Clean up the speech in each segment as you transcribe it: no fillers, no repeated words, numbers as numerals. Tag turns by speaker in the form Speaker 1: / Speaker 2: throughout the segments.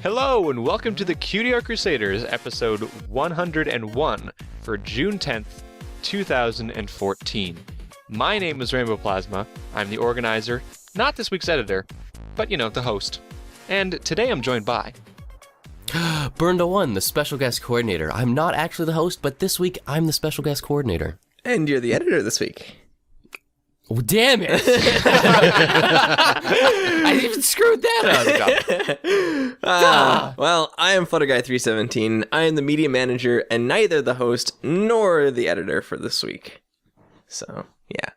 Speaker 1: Hello and welcome to the Cutie Art Crusaders, episode 101 for June 10th, 2014. My name is Rainbow Plasma. I'm the organizer, not this week's editor, but you know, the host. And today I'm joined by...
Speaker 2: Burn1, the special guest coordinator. I'm not actually the host, but this week I'm the special guest coordinator.
Speaker 3: And you're the editor this week.
Speaker 2: Oh, damn it! I even screwed that up.
Speaker 3: Well, I am FlutterGuy317. I am the media manager and neither the host nor the editor for this week. So, yeah.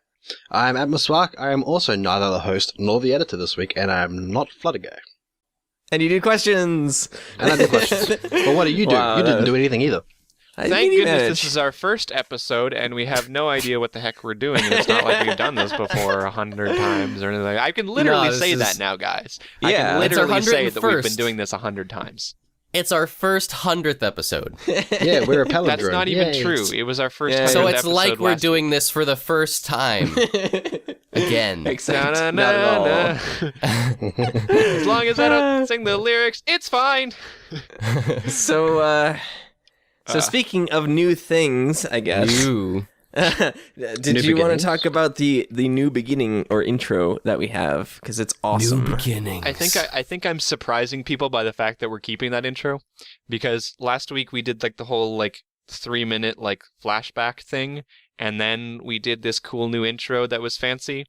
Speaker 4: I'm Atmoswark. I am also neither the host nor the editor this week, and I'm not FlutterGuy.
Speaker 3: And you do questions!
Speaker 4: And I do questions. But what do you do?
Speaker 3: Wow,
Speaker 4: You didn't do anything either.
Speaker 1: Thank goodness this is our first episode, and we have no idea what the heck we're doing. And it's not like we've done this before 100 times or anything. I can literally say that now, guys.
Speaker 3: Yeah,
Speaker 1: I can literally say that we've been
Speaker 2: 101st.
Speaker 1: doing this 100 times.
Speaker 2: It's our first 100th episode.
Speaker 4: Yeah, we're a palindrome.
Speaker 1: That's not even
Speaker 4: Yay.
Speaker 1: true. It was our first
Speaker 3: Yeah.
Speaker 1: 100th
Speaker 2: So it's
Speaker 1: episode
Speaker 2: like we're
Speaker 1: last
Speaker 2: doing this for the first time. Again.
Speaker 3: Except
Speaker 1: Na, na,
Speaker 3: not at all.
Speaker 1: na, na. As long as I don't sing the lyrics, it's fine.
Speaker 3: So speaking of new things, I guess.
Speaker 2: You.
Speaker 3: Did you want to talk about the new beginning or intro that we have? Because it's awesome.
Speaker 2: New beginnings.
Speaker 1: I think I'm surprising people by the fact that we're keeping that intro, because last week we did like the whole like 3-minute like flashback thing, and then we did this cool new intro that was fancy.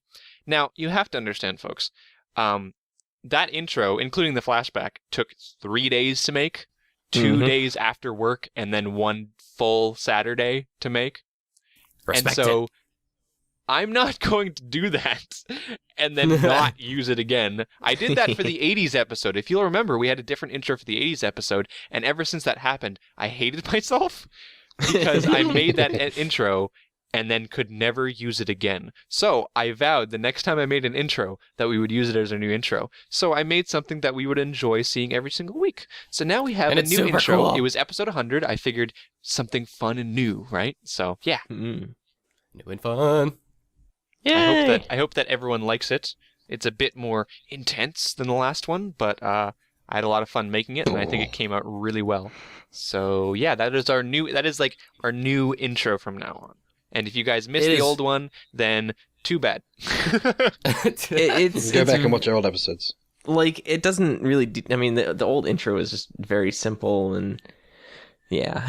Speaker 1: Now you have to understand, folks, that intro, including the flashback, took 3 days to make, 2 days after work, and then 1 full Saturday to make.
Speaker 2: Respect
Speaker 1: and so
Speaker 2: it.
Speaker 1: I'm not going to do that and then not use it again. I did that for the 80s episode. If you'll remember, we had a different intro for the 80s episode, and ever since that happened, I hated myself because I made that intro and then could never use it again. So I vowed the next time I made an intro that we would use it as our new intro. So I made something that we would enjoy seeing every single week. So now we have
Speaker 2: And
Speaker 1: a
Speaker 2: it's
Speaker 1: new
Speaker 2: super
Speaker 1: intro.
Speaker 2: cool.
Speaker 1: It was episode 100. I figured something fun and new, right? So yeah.
Speaker 3: Mm.
Speaker 2: New and fun.
Speaker 1: I hope that everyone likes it. It's a bit more intense than the last one, but I had a lot of fun making it, and I think it came out really well. So yeah, that is our new intro from now on. And if you guys missed the old one, then too bad.
Speaker 3: It's
Speaker 4: Go back and watch our old episodes.
Speaker 3: like it doesn't really. I mean, the old intro is just very simple and yeah.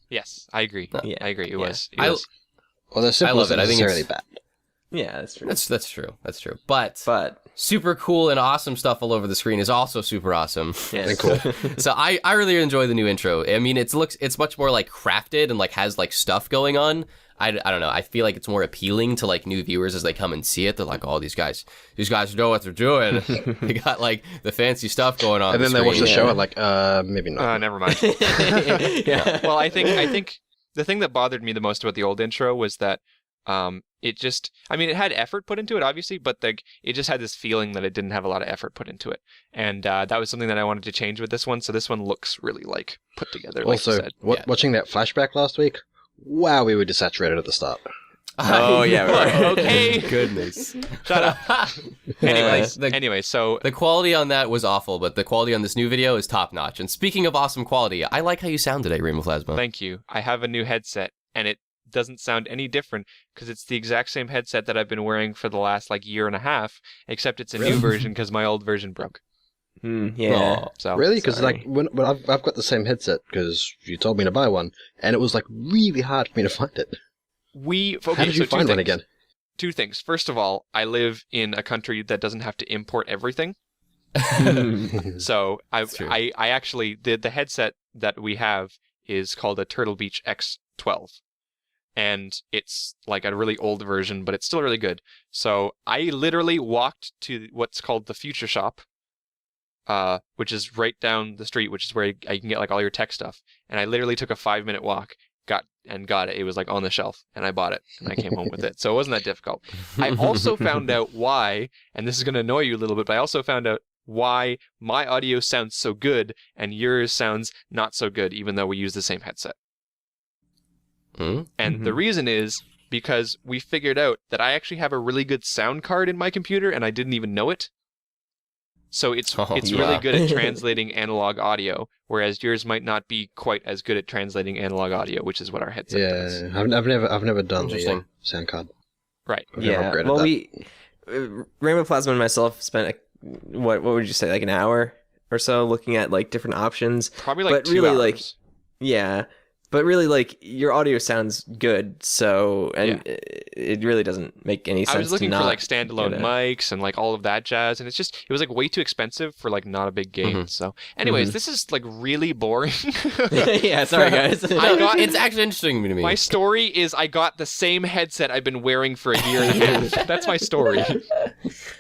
Speaker 1: Yes, I agree.
Speaker 3: Yeah.
Speaker 1: I agree. It
Speaker 3: Yeah.
Speaker 1: was.
Speaker 4: Although simple
Speaker 2: love
Speaker 4: isn't
Speaker 2: it. I think
Speaker 4: necessarily
Speaker 2: it's-
Speaker 4: bad.
Speaker 3: Yeah, that's true.
Speaker 2: That's true. That's true. But
Speaker 3: But
Speaker 2: super cool and awesome stuff all over the screen is also super awesome.
Speaker 3: yes.
Speaker 4: Cool.
Speaker 2: So I really enjoy the new intro. I mean, it's much more like crafted and like has like stuff going on. I don't know. I feel like it's more appealing to like new viewers as they come and see it. They're like, oh, these guys know what they're doing. They got like the fancy stuff going on.
Speaker 4: And then they watch the show and like, maybe not.
Speaker 1: Never mind.
Speaker 3: Yeah.
Speaker 1: Well, I think the thing that bothered me the most about the old intro was that it just, I mean, it had effort put into it, obviously, but it just had this feeling that it didn't have a lot of effort put into it. And that was something that I wanted to change with this one, so this one looks really, like, put together, like you
Speaker 4: Also,
Speaker 1: said.
Speaker 4: watching that flashback last week, wow, we were desaturated at the start.
Speaker 3: Oh yeah.
Speaker 1: Okay.
Speaker 2: Goodness.
Speaker 1: Shut up.
Speaker 2: Anyways,
Speaker 1: Anyway, so
Speaker 2: the quality on that was awful, but the quality on this new video is top notch. And speaking of awesome quality, I like how you sound today, Rainbow Plasma.
Speaker 1: thank you. I have a new headset, and it doesn't sound any different because it's the exact same headset that I've been wearing for the last, like, year and a half, except it's a new version because my old version broke.
Speaker 3: Yeah.
Speaker 2: Aw.
Speaker 1: So
Speaker 4: Really? Because
Speaker 3: sorry.
Speaker 4: like when I've got the same headset because you told me to buy one, and it was like really hard for me to find it. How did you find one again?
Speaker 1: 2 things. First of all, I live in a country that doesn't have to import everything. So
Speaker 2: true.
Speaker 1: I actually, the headset that we have is called a Turtle Beach X12. And it's like a really old version, but it's still really good. So I literally walked to what's called the Future Shop, which is right down the street, which is where I can get like all your tech stuff. And I literally took a 5-minute walk, got it. It was like on the shelf, and I bought it, and I came home with it. So it wasn't that difficult. I also found out why, and this is going to annoy you a little bit, but I also found out why my audio sounds so good and yours sounds not so good, even though we use the same headset. And the reason is because we figured out that I actually have a really good sound card in my computer, and I didn't even know it. So it's
Speaker 2: yeah.
Speaker 1: really good at translating analog audio, whereas yours might not be quite as good at translating analog audio, which is what our headset does.
Speaker 4: Yeah, I've never done the
Speaker 2: Interesting.
Speaker 4: sound card.
Speaker 1: Right.
Speaker 4: I've never
Speaker 3: Yeah.
Speaker 4: upgraded
Speaker 3: Well,
Speaker 4: that.
Speaker 3: Rainbow Plasma and myself spent what would you say, like an hour or so looking at like different options.
Speaker 1: Probably like
Speaker 3: But
Speaker 1: 2
Speaker 3: really,
Speaker 1: hours.
Speaker 3: like, yeah. But really, like, your audio sounds good, so, and it really doesn't make any sense.
Speaker 1: I was looking
Speaker 3: to
Speaker 1: for
Speaker 3: not
Speaker 1: like standalone
Speaker 3: get a-
Speaker 1: mics and like all of that jazz, and it was like way too expensive for like not a big game.
Speaker 2: Mhm.
Speaker 1: So, anyways, this is like really boring.
Speaker 3: Yeah, sorry guys.
Speaker 2: It's actually interesting to me.
Speaker 1: My story is I got the same headset I've been wearing for a year and a half. That's my story.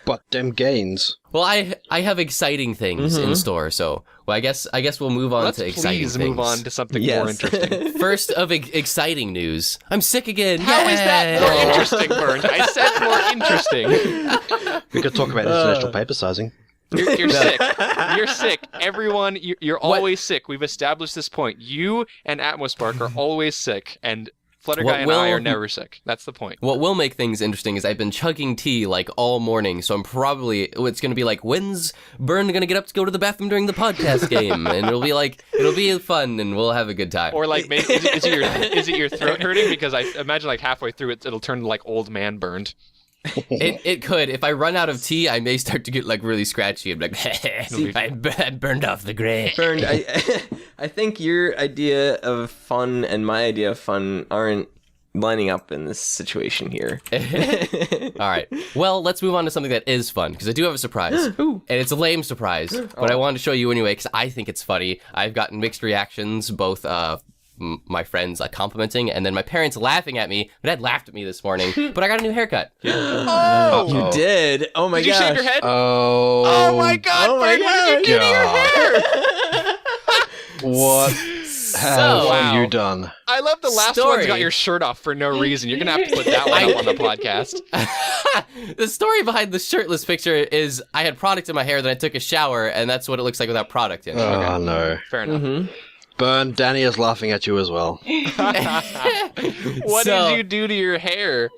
Speaker 4: But them gains.
Speaker 2: Well, I have exciting things in store, so I guess we'll move on
Speaker 1: Let's
Speaker 2: to exciting
Speaker 1: please
Speaker 2: things.
Speaker 1: move on to something
Speaker 3: Yes.
Speaker 1: more interesting.
Speaker 2: First of exciting news. I'm sick again.
Speaker 1: How is that more
Speaker 2: Yay!
Speaker 1: interesting, Bernd? I said more interesting.
Speaker 4: We could talk about international paper sizing.
Speaker 1: You're sick. You're sick. Everyone, you're always sick. We've established this point. You and Atmospark are always sick, and Flutterguy
Speaker 2: What
Speaker 1: and I
Speaker 2: will-
Speaker 1: are never sick. That's the point.
Speaker 2: What will make things interesting is I've been chugging tea like all morning, so it's going to be like, when's Byrne going to get up to go to the bathroom during the podcast game? And it'll be fun and we'll have a good time.
Speaker 1: Or like, maybe is it your throat hurting? Because I imagine like halfway through it'll turn like old man burned.
Speaker 2: It could. If I run out of tea, I may start to get like really scratchy. I'm like, I burned off the gray.
Speaker 3: Bernd, I think your idea of fun and my idea of fun aren't lining up in this situation here.
Speaker 2: All right. Well, let's move on to something that is fun, because I do have a surprise. And it's a lame surprise, but I wanted to show you anyway, because I think it's funny. I've gotten mixed reactions, both my friends complimenting, and then my parents laughing at me. My dad laughed at me this morning, but I got a new haircut.
Speaker 1: Oh,
Speaker 3: You did? Oh my
Speaker 1: did you
Speaker 3: gosh.
Speaker 1: shave your head?
Speaker 4: Oh
Speaker 1: my God!
Speaker 3: Oh my
Speaker 1: Bernd, what did you do to your hair?
Speaker 4: What have
Speaker 2: Wow.
Speaker 4: you done?
Speaker 1: I love the last
Speaker 2: Story.
Speaker 1: one's got your shirt off for no reason. You're gonna have to put that one up on the podcast.
Speaker 2: The story behind the shirtless picture is I had product in my hair, then I took a shower, and that's what it looks like without product in it.
Speaker 4: Oh no.
Speaker 1: Fair enough.
Speaker 4: Burn, Danny is laughing at you as well.
Speaker 1: What
Speaker 2: So-
Speaker 1: did you do to your hair?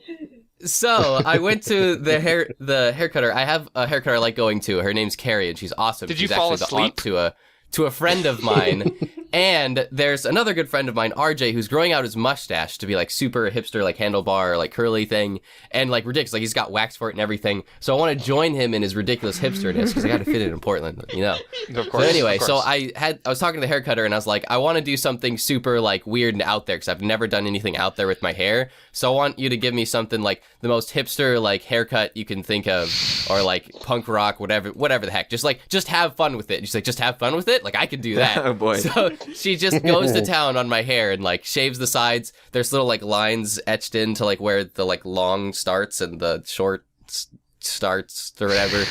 Speaker 2: So I went to the haircutter. I have a haircutter I like going to. Her name's Carrie, and she's awesome.
Speaker 1: Did you
Speaker 2: she's
Speaker 1: fall
Speaker 2: actually the aunt
Speaker 1: asleep?
Speaker 2: to a friend of mine. And there's another good friend of mine, RJ, who's growing out his mustache to be like super hipster, like handlebar, like curly thing, and like ridiculous. Like he's got wax for it and everything. So I want to join him in his ridiculous hipsterness because I got to fit it in Portland, you know.
Speaker 1: Of course.
Speaker 2: So anyway,
Speaker 1: of
Speaker 2: so
Speaker 1: course.
Speaker 2: I was talking to the haircutter and I was like, I want to do something super like weird and out there because I've never done anything out there with my hair. So I want you to give me something like the most hipster like haircut you can think of, or like punk rock, whatever the heck. Just have fun with it. And she's like, just have fun with it. Like I can do that.
Speaker 3: Oh, boy.
Speaker 2: So she just goes to town on my hair and like shaves the sides. There's little like lines etched into like where the like long starts and the short starts or whatever.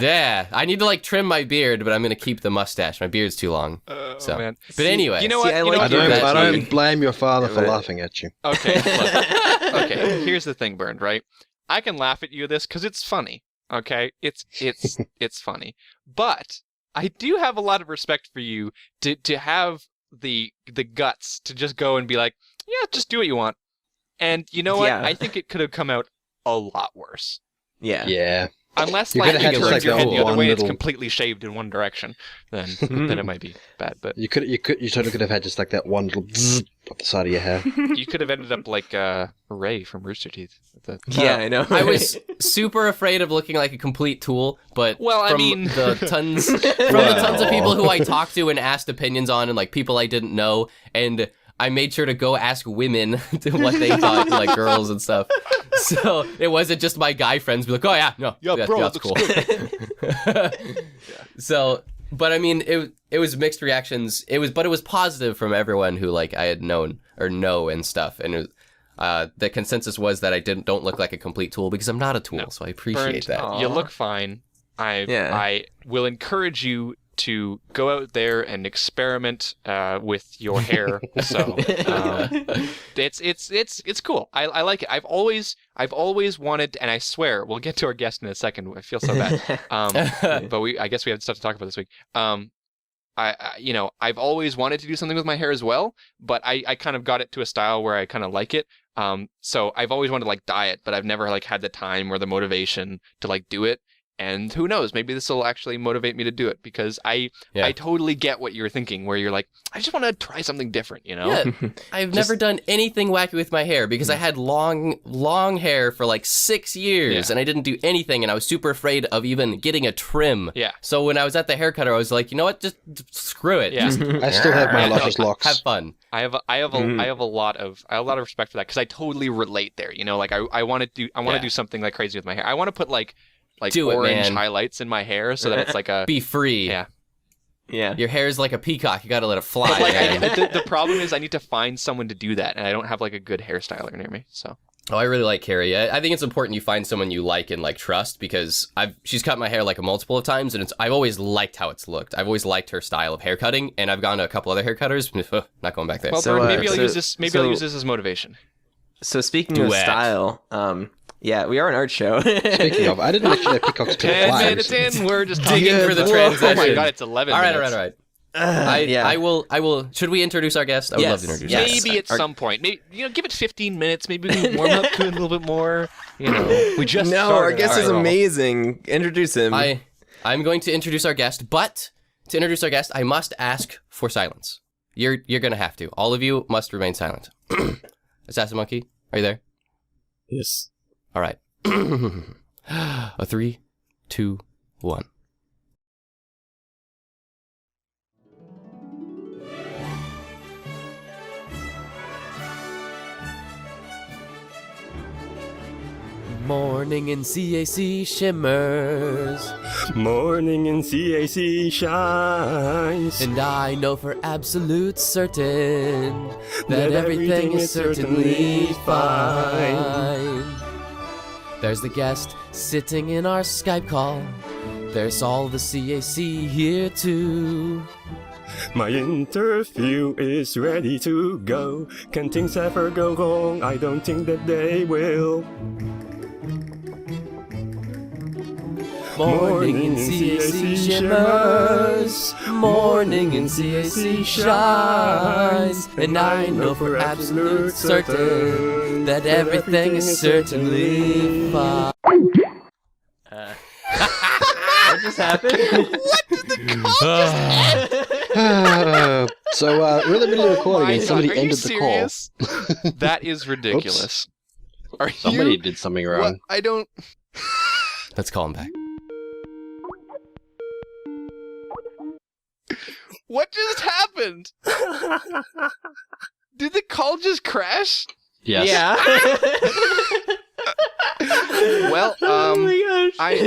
Speaker 2: Yeah, I need to like trim my beard, but I'm gonna keep the mustache. My beard's too long. So,
Speaker 1: man.
Speaker 2: but anyway,
Speaker 1: You know
Speaker 3: See,
Speaker 1: what?
Speaker 3: I
Speaker 1: You know
Speaker 3: like
Speaker 1: what?
Speaker 3: your
Speaker 4: I
Speaker 2: That's
Speaker 4: don't
Speaker 2: me.
Speaker 4: blame your father for
Speaker 3: Right.
Speaker 4: laughing at you.
Speaker 1: Okay. Look. Okay. Here's the thing, Bernd. Right? I can laugh at you at this because it's funny. Okay. It's funny. But I do have a lot of respect for you to have the guts to just go and be like, yeah, just do what you want. And you know what?
Speaker 3: Yeah.
Speaker 1: I think it could have come out a lot worse.
Speaker 3: Yeah.
Speaker 4: Yeah.
Speaker 1: Unless
Speaker 4: You
Speaker 1: like
Speaker 4: could
Speaker 1: you
Speaker 4: have had
Speaker 1: turn
Speaker 2: just,
Speaker 1: your
Speaker 2: like,
Speaker 1: head the other
Speaker 4: one
Speaker 1: way, it's
Speaker 4: little-
Speaker 1: completely shaved in one direction. Then it might be bad. But
Speaker 4: You totally could have had just like that one little bzzz up the side of your hair.
Speaker 1: you could have ended up like Ray from Rooster Teeth.
Speaker 3: Yeah, I know.
Speaker 2: I was super afraid of looking like a complete tool, but
Speaker 1: Well, I
Speaker 2: from
Speaker 1: mean-
Speaker 2: the tons of people who I talked to and asked opinions on, and like people I didn't know, and I made sure to go ask women what they thought, like girls and stuff. So it wasn't just my guy friends be like, oh yeah, no,
Speaker 1: bro,
Speaker 2: that's
Speaker 1: it
Speaker 2: cool.
Speaker 1: looks
Speaker 2: So, but I mean, it was mixed reactions. It was positive from everyone who like I had known or know and stuff, and it was, the consensus was that I don't look like a complete tool because I'm not a tool, so I appreciate
Speaker 1: Bernd,
Speaker 2: that.
Speaker 1: you look fine. I will encourage you to go out there and experiment with your hair. So it's cool. I like it. I've always wanted, and I swear we'll get to our guest in a second. I feel so bad. But I guess we have stuff to talk about this week. I've always wanted to do something with my hair as well, but I kind of got it to a style where I kind of like it. So I've always wanted to like dye it, but I've never like had the time or the motivation to like do it. And who knows, maybe this will actually motivate me to do it, because I totally get what you're thinking, where you're like, I just want to try something different, you know?
Speaker 2: Yeah, I've never done anything wacky with my hair because I had long hair for like 6 years and I didn't do anything, and I was super afraid of even getting a trim.
Speaker 1: Yeah.
Speaker 2: So when I was at the hair cutter, I was like, you know what, just screw it.
Speaker 1: Yeah.
Speaker 2: Just,
Speaker 4: I still have my luscious locks.
Speaker 2: have fun.
Speaker 1: I have a lot of respect for that, because I totally relate there. You know, like I want to do something like crazy with my hair. I want to put like
Speaker 2: do
Speaker 1: orange
Speaker 2: it, man.
Speaker 1: highlights in my hair so that it's like a
Speaker 2: Be free.
Speaker 1: yeah.
Speaker 3: Yeah.
Speaker 2: Your hair is like a peacock. You got to let it fly.
Speaker 1: But like
Speaker 2: man.
Speaker 1: the problem is I need to find someone to do that, and I don't have like a good hairstyler near me. So
Speaker 2: Oh, I really like Carrie. I think it's important you find someone you like and like trust, because she's cut my hair like a multiple of times, and I've always liked how it's looked. I've always liked her style of hair cutting, and I've gone to a couple other hair cutters. Not going back there.
Speaker 1: well,
Speaker 3: So,
Speaker 1: maybe I'll
Speaker 3: so-
Speaker 1: use this. Maybe
Speaker 3: so-
Speaker 1: I'll use this as motivation.
Speaker 3: So speaking
Speaker 2: Do
Speaker 3: of
Speaker 2: it.
Speaker 3: style, yeah, we are an art show.
Speaker 4: Speaking of, I didn't actually know peacocks could
Speaker 1: 10
Speaker 4: fly.
Speaker 1: minutes in, we're just
Speaker 2: Digging
Speaker 1: talking
Speaker 2: for the
Speaker 1: Oh
Speaker 2: transition.
Speaker 1: my god, it's 11
Speaker 2: All
Speaker 1: minutes.
Speaker 2: right. I
Speaker 3: yeah.
Speaker 2: will. Should we introduce our guest? I would love to introduce our guest.
Speaker 1: Maybe at some point. Maybe give it 15 minutes. Maybe we can warm up to it a little bit more. You know, we just
Speaker 3: No,
Speaker 1: started.
Speaker 3: our guest is
Speaker 1: All right.
Speaker 3: amazing. Introduce him.
Speaker 2: I'm going to introduce our guest, but to introduce our guest, I must ask for silence. You're gonna have to. All of you must remain silent. AssasinMonkey, are you there?
Speaker 5: Yes.
Speaker 2: All right. A 3, 2, 1. Morning in CAC shimmers,
Speaker 5: Morning in CAC shines.
Speaker 2: and I know for absolute certain that everything is certainly fine. There's the guest sitting in our Skype call. There's all the CAC here too.
Speaker 5: My interview is ready to go. Can things ever go wrong? I don't think that they will.
Speaker 2: Morning in CAC shimmers, morning in CAC shines, and I know for absolute certain that everything is certainly fine.
Speaker 3: What just happened?
Speaker 4: So we're in the middle of recording and somebody
Speaker 1: Are you
Speaker 4: ended the call.
Speaker 1: serious? That is ridiculous. Are
Speaker 4: Somebody
Speaker 1: you?
Speaker 4: did something
Speaker 1: What?
Speaker 4: wrong.
Speaker 1: I don't.
Speaker 2: Let's call him back.
Speaker 1: What just happened? Did the call just crash?
Speaker 4: Yes.
Speaker 3: Yeah.
Speaker 1: Well,
Speaker 3: oh my gosh.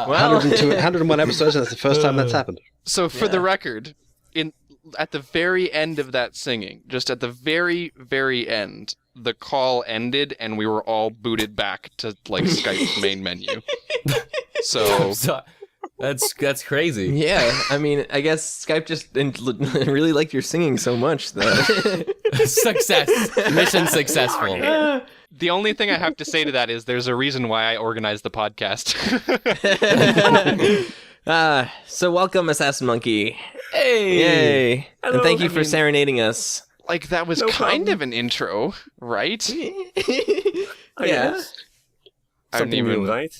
Speaker 3: Well,
Speaker 4: 101 episodes, and that's the first time that's happened.
Speaker 1: So for the record, at the very end of that singing, just at the very, very end, the call ended and we were all booted back to like Skype's main menu. So
Speaker 2: That's crazy.
Speaker 3: yeah, I mean, I guess Skype just really liked your singing so much that.
Speaker 2: Success. Mission successful.
Speaker 1: the only thing I have to say to that is there's a reason why I organized the podcast.
Speaker 3: So welcome, AssasinMonkey.
Speaker 2: Hey.
Speaker 3: Yay.
Speaker 5: Hello.
Speaker 3: And thank you
Speaker 5: I
Speaker 3: for
Speaker 5: mean-
Speaker 3: serenading us.
Speaker 1: Like that was
Speaker 5: No
Speaker 1: kind
Speaker 5: problem.
Speaker 1: of an intro, right?
Speaker 5: I
Speaker 3: Yeah.
Speaker 5: guess.
Speaker 1: I don't
Speaker 5: Something new,
Speaker 1: even-
Speaker 5: right?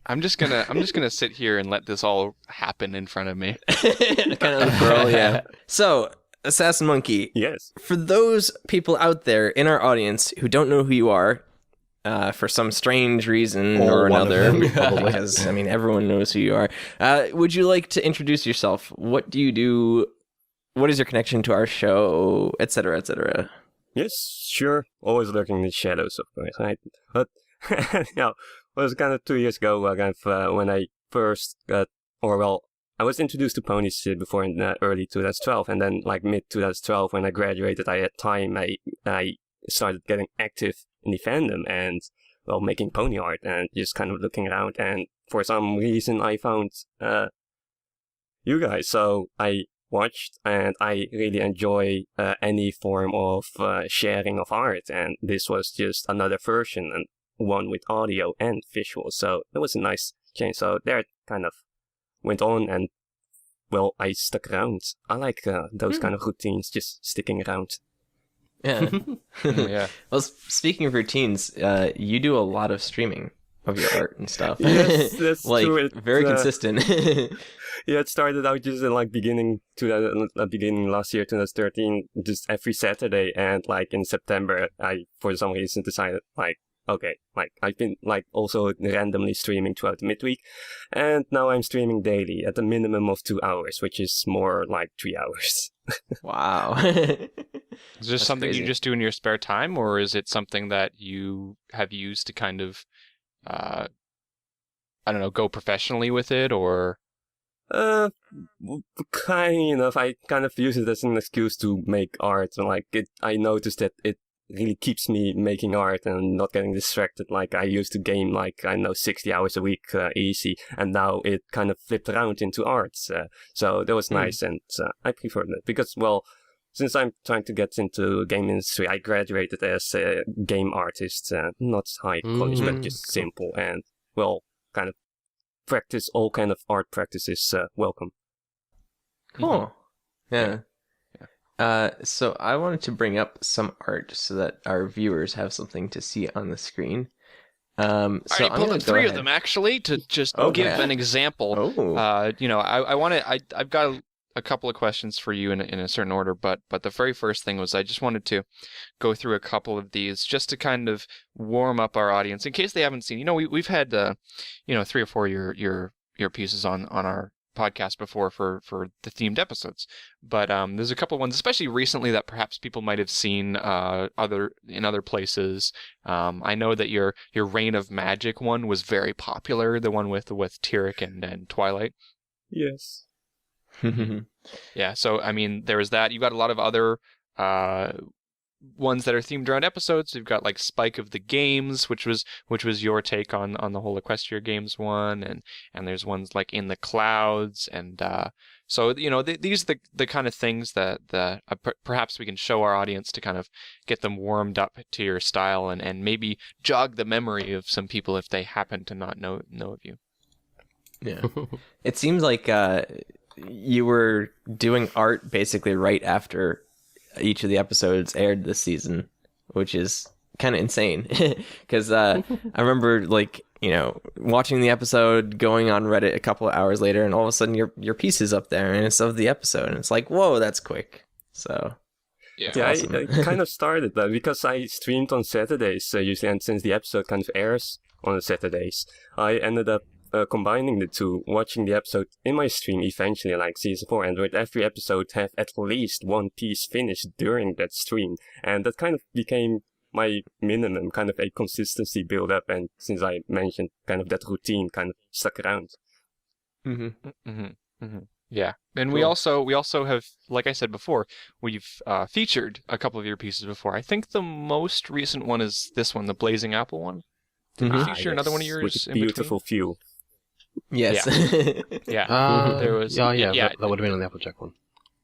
Speaker 1: I'm just gonna sit here and let this all happen in front of me.
Speaker 3: kind of girl, yeah. So, AssassinMonkey,
Speaker 5: Yes.
Speaker 3: for those people out there in our audience who don't know who you are, for some strange reason or
Speaker 4: One of
Speaker 3: another,
Speaker 4: them, probably.
Speaker 3: because I mean everyone knows who you are. Would you like to introduce yourself? What do you do? What is your connection to our show, etc., etc.?
Speaker 5: Yes, sure. Always lurking in the shadows, of course, right? But, yeah, it was kind of 2 years ago, when I first got, I was introduced to ponies before in early 2012, and then like mid 2012 when I graduated, I had time. I started getting active in the fandom and making pony art and just kind of looking around. And for some reason, I found you guys. So I watched, and I really enjoy any form of sharing of art. And this was just another version, and one with audio and visual. So it was a nice change. So there it kind of went on, and I stuck around. I like those kind of routines, just sticking around.
Speaker 3: Yeah.
Speaker 1: Yeah.
Speaker 3: Well, speaking of routines, you do a lot of streaming of your art and stuff.
Speaker 5: Yes, that's
Speaker 3: like,
Speaker 5: true.
Speaker 3: very consistent.
Speaker 5: Yeah, it started out just in like beginning last year, 2013, just every Saturday, and like in September, I for some reason decided like, okay, like I've been like also randomly streaming throughout the midweek, and now I'm streaming daily at a minimum of 2 hours, which is more like 3 hours.
Speaker 3: Wow.
Speaker 1: Is this
Speaker 3: That's
Speaker 1: something
Speaker 3: crazy.
Speaker 1: you just do in your spare time, or is it something that you have used to kind of, I don't know, go professionally with it, or?
Speaker 5: Kind of. I kind of use it as an excuse to make art, and like I noticed that it really keeps me making art and not getting distracted. Like I used to game like, I know, 60 hours a week easy, and now it kind of flipped around into art. So that was nice, and I preferred it because, well, since I'm trying to get into game industry, I graduated as a game artist, not high college, but just simple, and well, kind of practice all kind of art practices welcome.
Speaker 3: Cool. Yeah. So I wanted to bring up some art so that our viewers have something to see on the screen. So
Speaker 1: I pulled up 3 of them actually to just give an example.
Speaker 3: Oh.
Speaker 1: I've got a couple of questions for you in a certain order, but the very first thing was I just wanted to go through a couple of these just to kind of warm up our audience in case they haven't seen. We've had 3 or 4 your pieces on our podcast before for the themed episodes, but there's a couple ones, especially recently, that perhaps people might have seen other places. I know that your Reign of Magic one was very popular, the one with Tyrek and Twilight.
Speaker 5: Yes.
Speaker 1: Yeah, so I mean, there was that. You got a lot of other ones that are themed around episodes. You've got like Spike of the Games, which was your take on the whole Equestria Games one, and there's ones like In the Clouds, and so these are the kind of things that perhaps we can show our audience to kind of get them warmed up to your style and maybe jog the memory of some people if they happen to not know of you.
Speaker 3: Yeah. It seems like you were doing art basically right after each of the episodes aired this season, which is kind of insane. Because I remember, like, watching the episode, going on Reddit a couple of hours later, and all of a sudden your piece is up there and it's of the episode, and it's like, whoa, that's quick. So
Speaker 1: Yeah,
Speaker 3: awesome.
Speaker 5: I kind of started that because I streamed on Saturdays usually, and since the episode kind of airs on Saturdays, I ended up combining the two, watching the episode in my stream eventually, like season 4, and with every episode have at least one piece finished during that stream, and that kind of became my minimum, kind of a consistency build up, and since I mentioned kind of that routine kind of stuck around.
Speaker 1: Yeah, and we also have, like I said before, we've featured a couple of your pieces before. I think the most recent one is this one, the Blazing Apple one. Did we feature another one of yours
Speaker 5: with a
Speaker 1: in between?
Speaker 5: beautiful view.
Speaker 3: Yes.
Speaker 1: Yeah. There was
Speaker 4: that would have been on the Applejack one.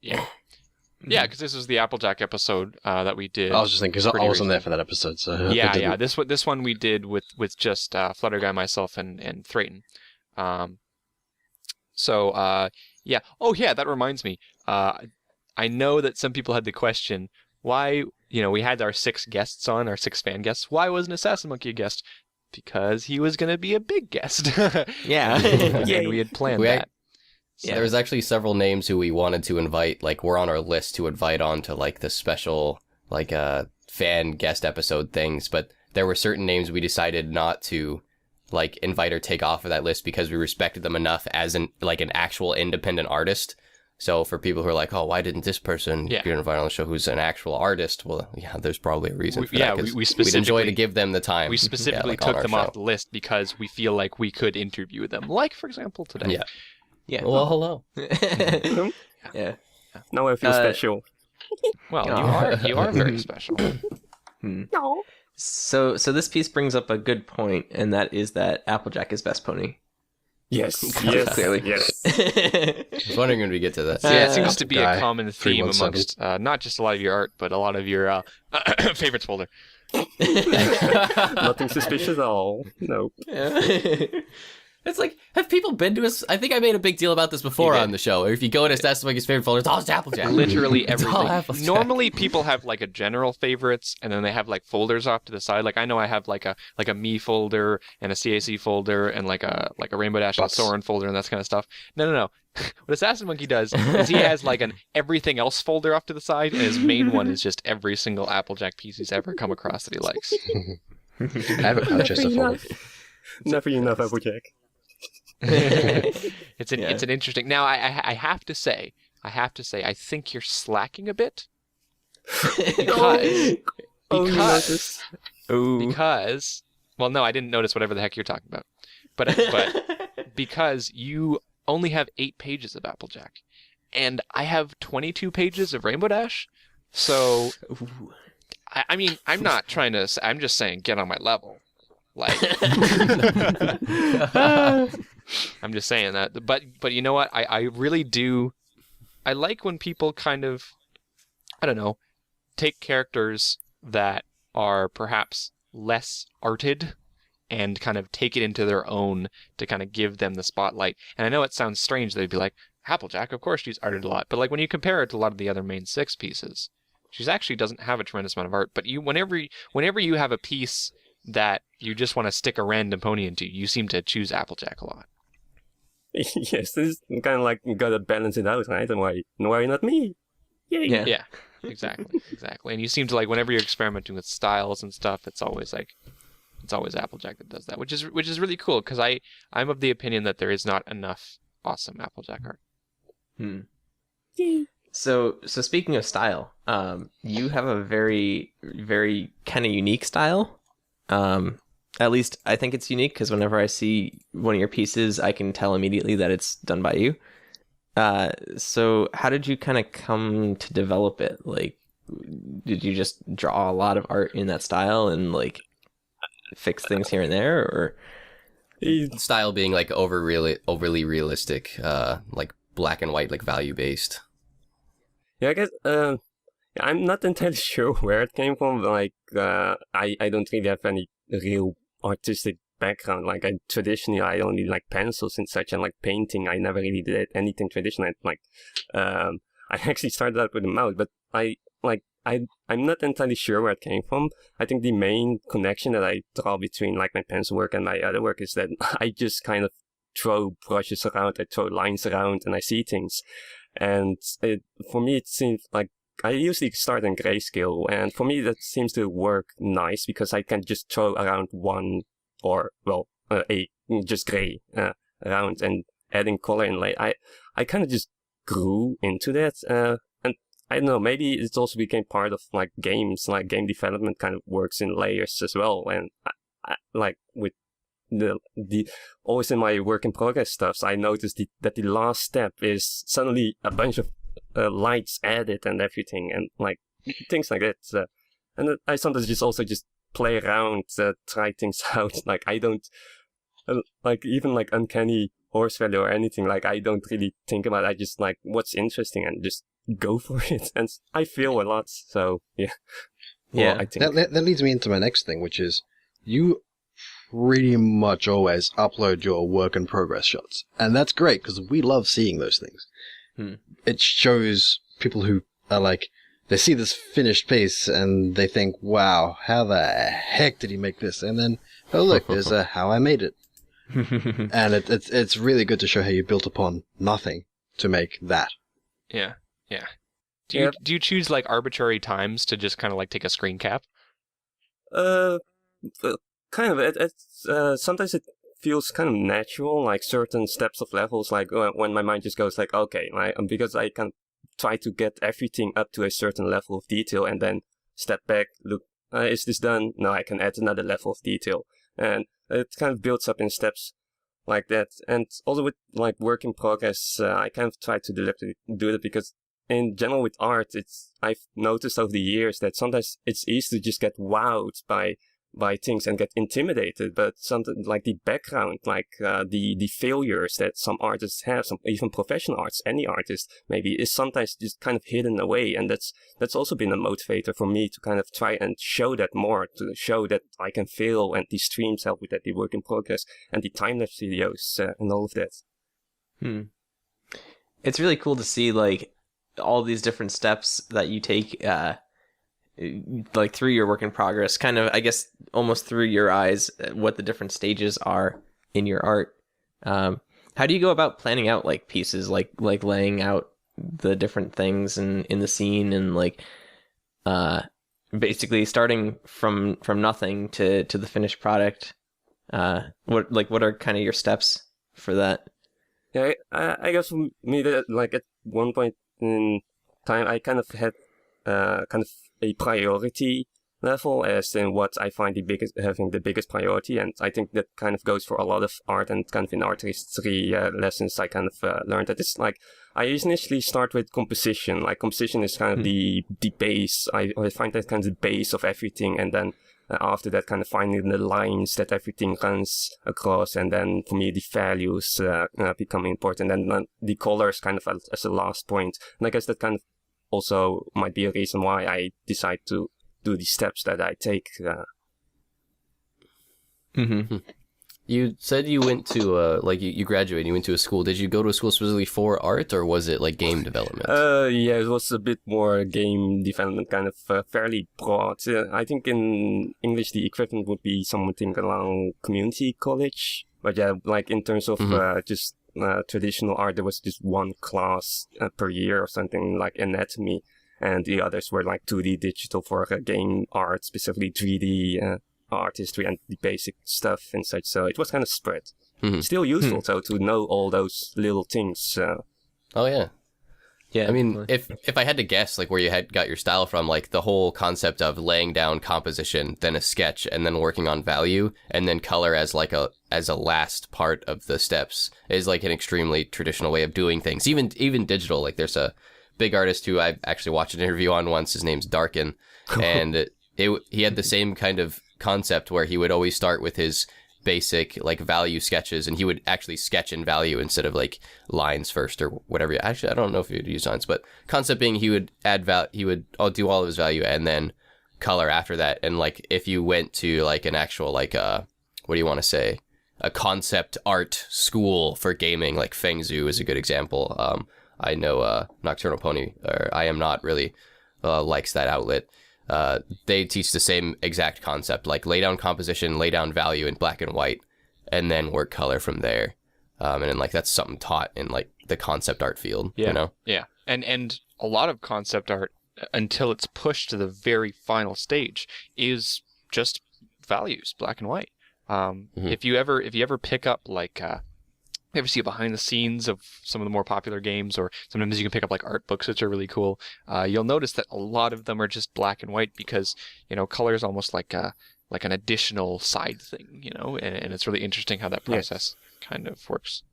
Speaker 1: Yeah, because this was the Applejack episode that we did.
Speaker 4: I was just thinking because I
Speaker 1: pretty
Speaker 4: wasn't there
Speaker 1: recently.
Speaker 4: for that episode, so
Speaker 1: Yeah. This one we did with just Flutterguy, myself, and Thrayton. Yeah. Oh yeah, that reminds me. I know that some people had the question, why, we had our 6 guests on, our 6 fan guests. Why wasn't AssasinMonkey a guest? Because he was going to be a big guest.
Speaker 3: Yeah.
Speaker 1: And we had planned that.
Speaker 2: So there was actually several names who we wanted to invite, like were on our list to invite onto like the special like fan guest episode things, but there were certain names we decided not to like invite or take off of that list because we respected them enough as an actual independent artist. So for people who are like, oh, why didn't this person get invited on the show who's an actual artist? Well, yeah, there's probably a reason for that. We'd enjoy to give them the time.
Speaker 1: We specifically took them off the list because we feel like we could interview them. Like, for example, today.
Speaker 2: Yeah.
Speaker 3: Yeah.
Speaker 2: Well, hello.
Speaker 3: Yeah.
Speaker 5: Now I feel special.
Speaker 1: Well, you are very special.
Speaker 3: No. So this piece brings up a good point, and that is that Applejack is best pony.
Speaker 5: Yes.
Speaker 3: Clearly.
Speaker 5: Yes.
Speaker 2: I was wondering when we get to that.
Speaker 1: So, yeah, it seems to be a common
Speaker 4: 3
Speaker 1: theme
Speaker 4: months
Speaker 1: amongst not just a lot of your art, but a lot of your favorites folder.
Speaker 5: Nothing suspicious at all. No.
Speaker 3: Yeah.
Speaker 2: It's like, have people been to us? I think I made a big deal about this before on the show. Or if you go into AssasinMonkey's favorite folder, it's all Applejack.
Speaker 1: Literally
Speaker 2: It's all
Speaker 1: everything.
Speaker 2: Applejack.
Speaker 1: Normally, people have like a general favorites, and then they have like folders off to the side. Like I know I have like a me folder and a CAC folder and like a Rainbow Dash and a Soren folder and that kind of stuff. No. What AssasinMonkey does is he has like an everything else folder off to the side, and his main one is just every single Applejack piece he's ever come across that he likes.
Speaker 4: I have a Manchester folder.
Speaker 5: Never enough Applejack.
Speaker 1: It's an interesting. Now I have to say I think you're slacking a bit because well, no, I didn't notice whatever the heck you're talking about, but because you only have 8 pages of Applejack, and I have 22 pages of Rainbow Dash, so I mean I'm not trying to. I'm just saying get on my level. Like, I'm just saying that. But you know what? I really do. I like when people kind of, I don't know, take characters that are perhaps less arted and kind of take it into their own to kind of give them the spotlight. And I know it sounds strange. They'd be like, Applejack, of course she's arted a lot. But like when you compare it to a lot of the other main 6 pieces, she actually doesn't have a tremendous amount of art. But whenever you have a piece that you just want to stick a random pony into, you seem to choose Applejack a lot.
Speaker 5: Yes, this is kind of like you gotta balance it out, right? And why not me? Yay.
Speaker 1: Yeah, exactly. And you seem to like whenever you're experimenting with styles and stuff, it's always Applejack that does that, which is really cool because I'm of the opinion that there is not enough awesome Applejack art.
Speaker 3: So speaking of style, you have a very, very kind of unique style. At least I think it's unique because whenever I see one of your pieces, I can tell immediately that it's done by you. So how did you kind of come to develop it? Like, did you just draw a lot of art in that style and like fix things here and there, or
Speaker 2: style being like overly realistic, like black and white, like value based?
Speaker 5: Yeah, I guess. I'm not entirely sure where it came from. Like, I don't really have any real artistic background. Like, traditionally, I only like pencils and such, and like painting. I never really did anything traditional. Like, I actually started out with a mouse, but I'm not entirely sure where it came from. I think the main connection that I draw between like my pencil work and my other work is that I just kind of throw brushes around, I throw lines around, and I see things. And for me, it seems like I usually start in grayscale, and for me that seems to work nice because I can just throw around one or just gray around and adding color and light. I kind of just grew into that, and I don't know, maybe it also became part of like games, like game development kind of works in layers as well. And I like with the always in my work in progress stuffs, I noticed that the last step is suddenly a bunch of lights added and everything, and like things like that. And I sometimes just play around, try things out. Like I don't like even like uncanny horse value or anything. Like I don't really think about it. I just like what's interesting and just go for it. And I feel a lot. So yeah.
Speaker 3: Yeah.
Speaker 5: Well, I think
Speaker 4: That leads me into my next thing, which is you pretty much always upload your work in progress shots. And that's great because we love seeing those things. It shows people who are like, they see this finished piece and they think, wow, how the heck did he make this? And then, oh look, there's how I made it. And it's really good to show how you built upon nothing to make that.
Speaker 1: Yeah. Do you choose like arbitrary times to just kind of like take a screen cap?
Speaker 5: Kind of. It's sometimes it feels kind of natural, like certain steps of levels, like when my mind just goes like, okay, like, because I can try to get everything up to a certain level of detail and then step back, look, is this done? No, I can add another level of detail. And it kind of builds up in steps like that. And also with like work in progress, I kind of try to deliberately do it because in general with art, I've noticed over the years that sometimes it's easy to just get wowed by by things and get intimidated, but something like the background, like the failures that some artists have, some even professional artists, any artist maybe, is sometimes just kind of hidden away, and that's also been a motivator for me to kind of try and show that more, to show that I can fail, and the streams help with that, the work in progress, and the time-lapse videos and all of that.
Speaker 3: It's really cool to see like all these different steps that you take like through your work in progress, kind of, I guess, almost through your eyes, what the different stages are in your art. How do you go about planning out like pieces, like laying out the different things in the scene, and like basically starting from nothing to the finished product? What are kind of your steps for that?
Speaker 5: Yeah, I guess for me, that like at one point in time, I kind of had kind of a priority level as in what I find having the biggest priority, and I think that kind of goes for a lot of art, and kind of in art history lessons I kind of learned that it's like I initially start with composition. Like composition is kind of the base. I find that kind of the base of everything, and then after that, kind of finding the lines that everything runs across, and then for me the values become important, and then the colors kind of as a last point. And I guess that kind of also might be a reason why I decide to do the steps that I take.
Speaker 2: You said you went to you graduated, you went to a school. Did you go to a school specifically for art, or was it like game development?
Speaker 5: Yeah, it was a bit more game development, kind of fairly broad. I think in English the equivalent would be something along community college. But yeah, like in terms of just traditional art, there was just one class per year or something, like anatomy, and the others were like 2D digital for game art, specifically 3D art history and the basic stuff and such. So it was kind of spread. Still useful though to know all those little things.
Speaker 2: Oh yeah.
Speaker 3: Yeah,
Speaker 2: I mean,
Speaker 3: definitely.
Speaker 2: if I had to guess, like where you had got your style from, like the whole concept of laying down composition, then a sketch, and then working on value, and then color as a last part of the steps is like an extremely traditional way of doing things. Even digital, like there's a big artist who I actually watched an interview on once. His name's Darkin, and he had the same kind of concept where he would always start with his basic like value sketches, and he would actually sketch in value instead of like lines first or whatever. Actually, I don't know if he would use lines, but concept being he would add he would do all of his value and then color after that. And like if you went to like an actual like what do you want to say, a concept art school for gaming, like Fengzu is a good example. I know Nocturnal Pony, or I Am Not, really likes that outlet. They teach the same exact concept, like lay down composition, lay down value in black and white, and then work color from there. And then like that's something taught in like the concept art field, you know?
Speaker 1: Yeah. And a lot of concept art, until it's pushed to the very final stage, is just values, black and white. If you ever pick up like you ever see behind the scenes of some of the more popular games, or sometimes you can pick up like art books, which are really cool, you'll notice that a lot of them are just black and white because, color is almost like an additional side thing, and it's really interesting how that process kind of works.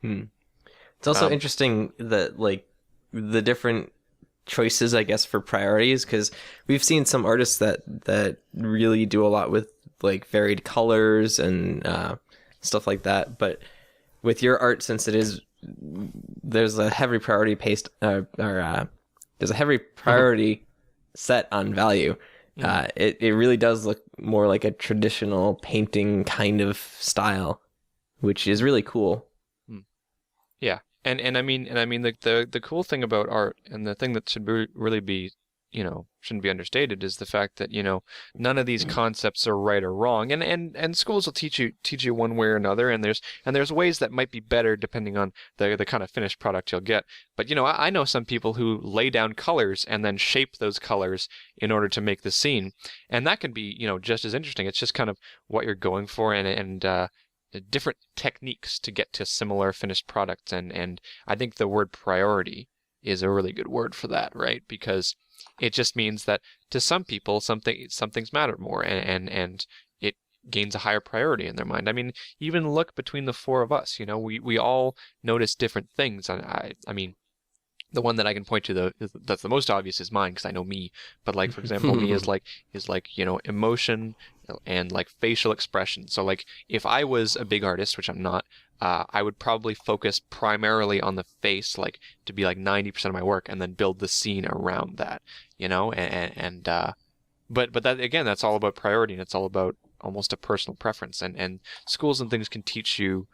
Speaker 3: It's also interesting that like the different choices, I guess, for priorities, because we've seen some artists that really do a lot with like varied colors and stuff like that, but with your art, since there's a heavy priority there's a heavy priority set on value. It really does look more like a traditional painting kind of style, which is really cool.
Speaker 1: Yeah, and I mean like the cool thing about art, and the thing that should really be, shouldn't be understated, is the fact that none of these concepts are right or wrong, and schools will teach you one way or another, and there's ways that might be better depending on the kind of finished product you'll get. But I know some people who lay down colors and then shape those colors in order to make the scene, and that can be just as interesting. It's just kind of what you're going for, and different techniques to get to similar finished products, and I think the word priority is a really good word for that, right? Because it just means that to some people, some things matter more, and it gains a higher priority in their mind. I mean, even look between the four of us, we all notice different things. I mean, the one that I can point to that's the most obvious is mine, because I know me. But like, for example, me is like emotion and like facial expression. So like if I was a big artist, which I'm not, I would probably focus primarily on the face, like to be like 90% of my work, and then build the scene around that, you know, but that again, that's all about priority, and it's all about almost a personal preference, and schools and things can teach you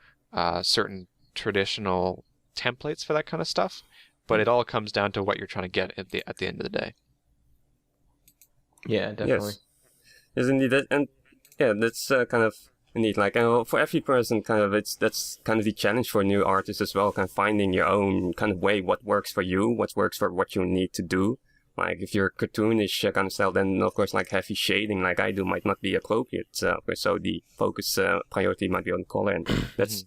Speaker 1: certain traditional templates for that kind of stuff, but it all comes down to what you're trying to get at the end of the day.
Speaker 3: Yeah, definitely.
Speaker 5: Yes, indeed, and yeah, that's kind of neat. Like for every person, kind of that's kind of the challenge for new artists as well. Kind of finding your own kind of way, what works for you, what works for what you need to do. Like if you're cartoonish kind of style, then of course like heavy shading, like I do, might not be appropriate. So the focus priority might be on color, and that's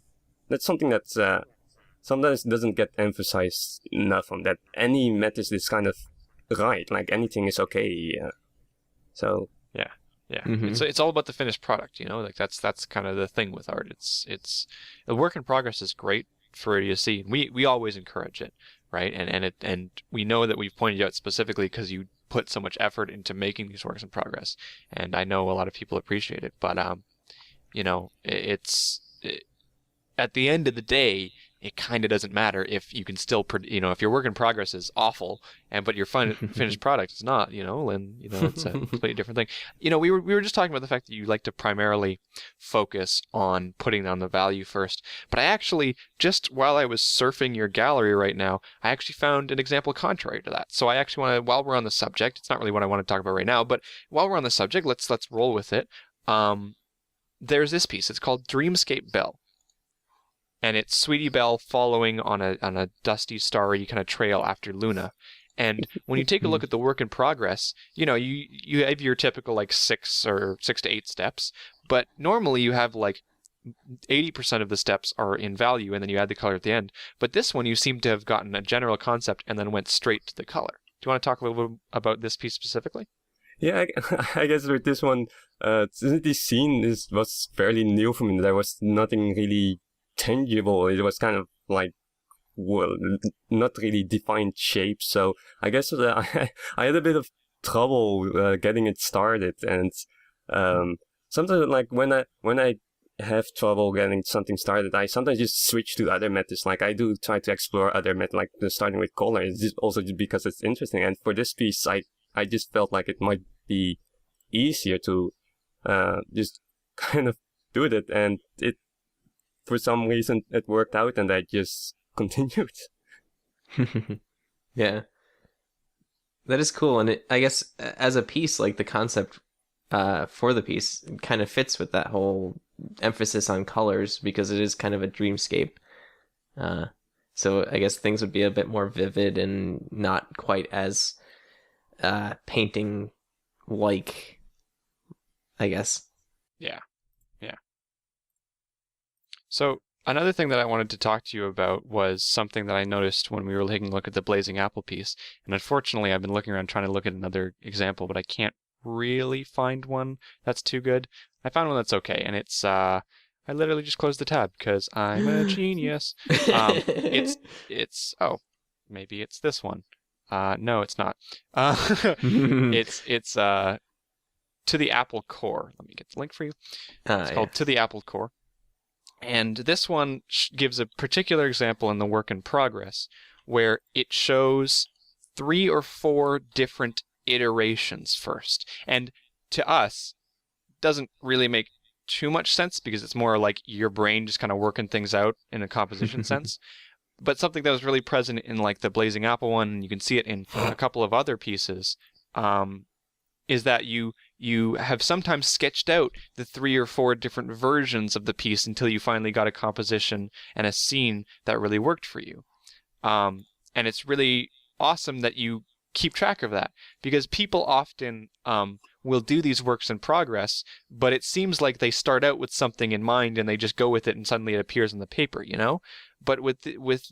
Speaker 5: something that's sometimes doesn't get emphasized enough. On that, any method is kind of right. Like anything is okay. So
Speaker 1: yeah, it's all about the finished product, you know. Like that's kind of the thing with art. It's the work in progress is great for you to see. We always encourage it, right? And we know that we've pointed you out specifically because you put so much effort into making these works in progress, and I know a lot of people appreciate it. But you know, at the end of the day, it kind of doesn't matter if you can still, you know, if your work in progress is awful, but your finished product is not, you know, and you know it's a completely different thing. You know, we were just talking about the fact that you like to primarily focus on putting down the value first. But I actually, just while I was surfing your gallery right now, I actually found an example contrary to that. So I actually want to, while we're on the subject, it's not really what I want to talk about right now, but while we're on the subject, let's roll with it. There's this piece. It's called Dreamscape Belle. And it's Sweetie Belle following on a dusty, starry kind of trail after Luna. And when you take a look at the work in progress, you know, you have your typical like 6 to 8 steps, but normally you have like 80% of the steps are in value, and then you add the color at the end. But this one, you seem to have gotten a general concept and then went straight to the color. Do you want to talk a little bit about this piece specifically?
Speaker 5: Yeah, I guess with this one, this scene was fairly new for me. There was nothing really tangible. It was kind of like, well, not really defined shape. So I guess I had a bit of trouble getting it started. And sometimes like when I have trouble getting something started, I sometimes just switch to other methods. Like I do try to explore other methods, like starting with color. It's just also just because it's interesting. And for this piece, I just felt like it might be easier to just kind of do it, and it, for some reason, it worked out, and I just continued.
Speaker 3: Yeah, that is cool, and I guess as a piece, like the concept for the piece kind of fits with that whole emphasis on colors, because it is kind of a dreamscape. So I guess things would be a bit more vivid and not quite as painting like, I guess. Yeah.
Speaker 1: So another thing that I wanted to talk to you about was something that I noticed when we were taking a look at the Blazing Apple piece. And unfortunately, I've been looking around trying to look at another example, but I can't really find one that's too good. I found one that's okay, and it's I literally just closed the tab because I'm a genius. It's maybe it's this one. No, it's not. It's To the Apple Core. Let me get the link for you. It's called To the Apple Core. And this one gives a particular example in the work in progress where it shows 3 or 4 different iterations first. And to us, doesn't really make too much sense because it's more like your brain just kind of working things out in a composition sense. But something that was really present in like the Blazing Apple one, and you can see it in a couple of other pieces, is that you have sometimes sketched out the 3 or 4 different versions of the piece until you finally got a composition and a scene that really worked for you. And it's really awesome that you keep track of that, because people often will do these works in progress, but it seems like they start out with something in mind and they just go with it and suddenly it appears on the paper, you know? But with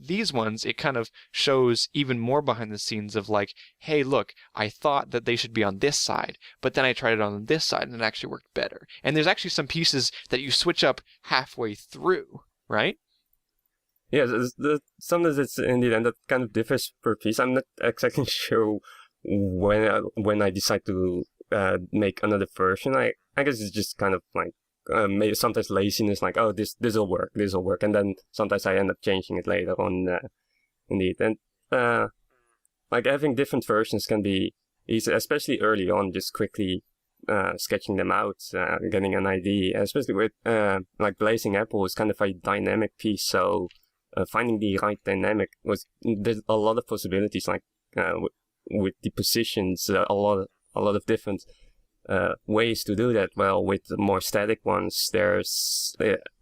Speaker 1: these ones, it kind of shows even more behind the scenes of like, hey, look, I thought that they should be on this side, but then I tried it on this side and it actually worked better. And there's actually some pieces that you switch up halfway through, right?
Speaker 5: Yeah, sometimes it's indeed, and that kind of differs per piece. I'm not exactly sure when I decide to make another version. I guess it's just kind of like maybe sometimes laziness, like, oh, this'll work, and then sometimes I end up changing it later on. Indeed, and like having different versions can be easy, especially early on. Just quickly sketching them out, getting an idea, especially with like Blazing Apple is kind of a dynamic piece, so finding the right dynamic there's a lot of possibilities, like with the positions, a lot of different ways to do that. Well, with the more static ones, there's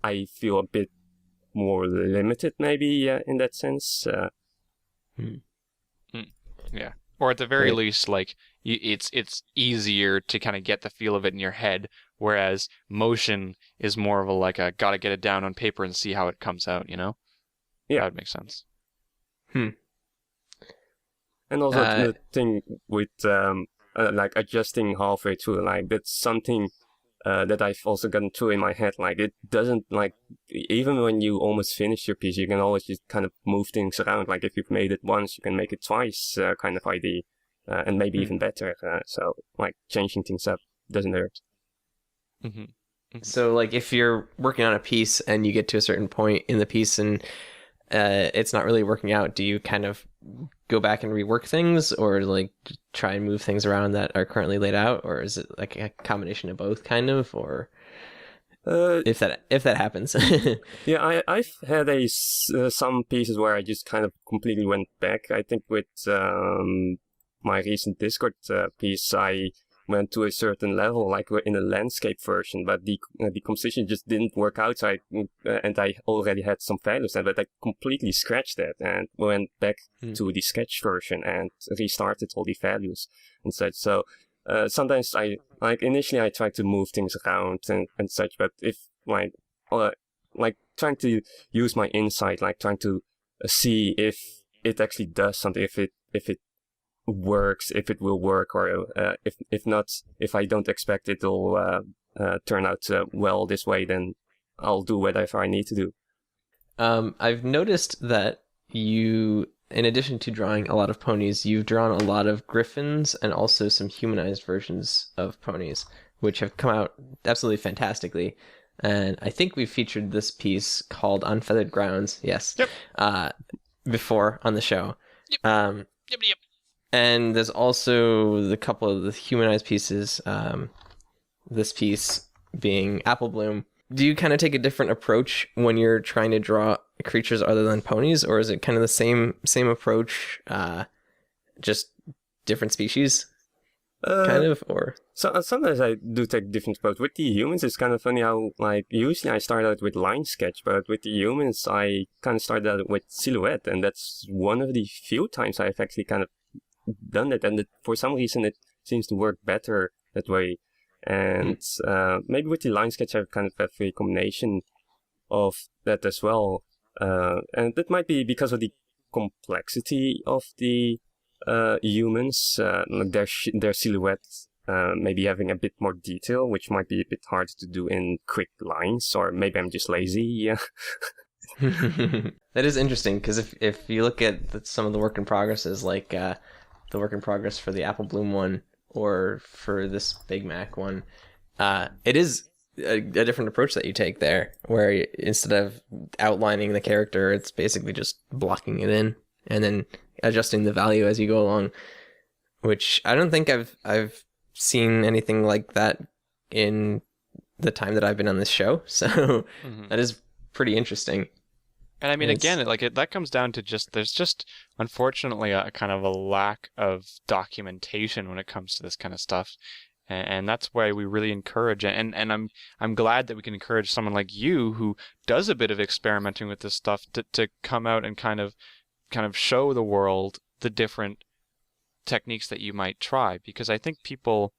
Speaker 5: I feel a bit more limited, maybe in that sense.
Speaker 1: Yeah. Or at the very least, like it's easier to kind of get the feel of it in your head, whereas motion is more of a like a gotta get it down on paper and see how it comes out. Yeah, that would make sense.
Speaker 5: And also the thing with like adjusting halfway through, like that's something that I've also gotten through in my head. Like it doesn't, like, even when you almost finish your piece, you can always just kind of move things around. Like if you've made it once, you can make it twice, kind of idea, and maybe even better. So like changing things up doesn't hurt.
Speaker 3: So like if you're working on a piece and you get to a certain point in the piece and it's not really working out, do you kind of go back and rework things, or like try and move things around that are currently laid out, or is it like a combination of both, kind of, or if that happens?
Speaker 5: Yeah, I've had some pieces where I just kind of completely went back. I think with my recent Discord piece, I went to a certain level, like in a landscape version, but the composition just didn't work out. So I already had some values, but I completely scratched that and went back to the sketch version and restarted all the values and such. So sometimes initially I try to move things around and such, but if like trying to use my insight, like trying to see if it actually does something, if it works, if it will work, or if not, if I don't expect it'll turn out well this way, then I'll do whatever I need to do.
Speaker 3: I've noticed that you, in addition to drawing a lot of ponies, you've drawn a lot of griffins and also some humanized versions of ponies, which have come out absolutely fantastically. And I think we've featured this piece called Unfeathered Grounds, yes, before on the show.
Speaker 1: Yep.
Speaker 3: And there's also the couple of the humanized pieces, this piece being Apple Bloom. Do you kind of take a different approach when you're trying to draw creatures other than ponies, or is it kind of the same approach, just different species, kind of? Or
Speaker 5: so sometimes I do take different approach. With the humans, it's kind of funny how, like, usually I start out with line sketch, but with the humans, I kind of started out with silhouette, and that's one of the few times I've actually kind of done it, and for some reason it seems to work better that way. And maybe with the line sketch I kind of have a combination of that as well, and that might be because of the complexity of the humans, like their silhouettes maybe having a bit more detail, which might be a bit hard to do in quick lines, or maybe I'm just lazy.
Speaker 3: That is interesting, because if you look at some of the work in progresses, like the work in progress for the Apple Bloom one or for this Big Mac one, it is a different approach that you take there, where instead of outlining the character, it's basically just blocking it in and then adjusting the value as you go along, which I don't think I've seen anything like that in the time that I've been on this show. So that is pretty interesting.
Speaker 1: And I mean, again, that comes down to there's just unfortunately a kind of a lack of documentation when it comes to this kind of stuff, and that's why we really encourage it. And I'm glad that we can encourage someone like you who does a bit of experimenting with this stuff to come out and kind of show the world the different techniques that you might try, because I think people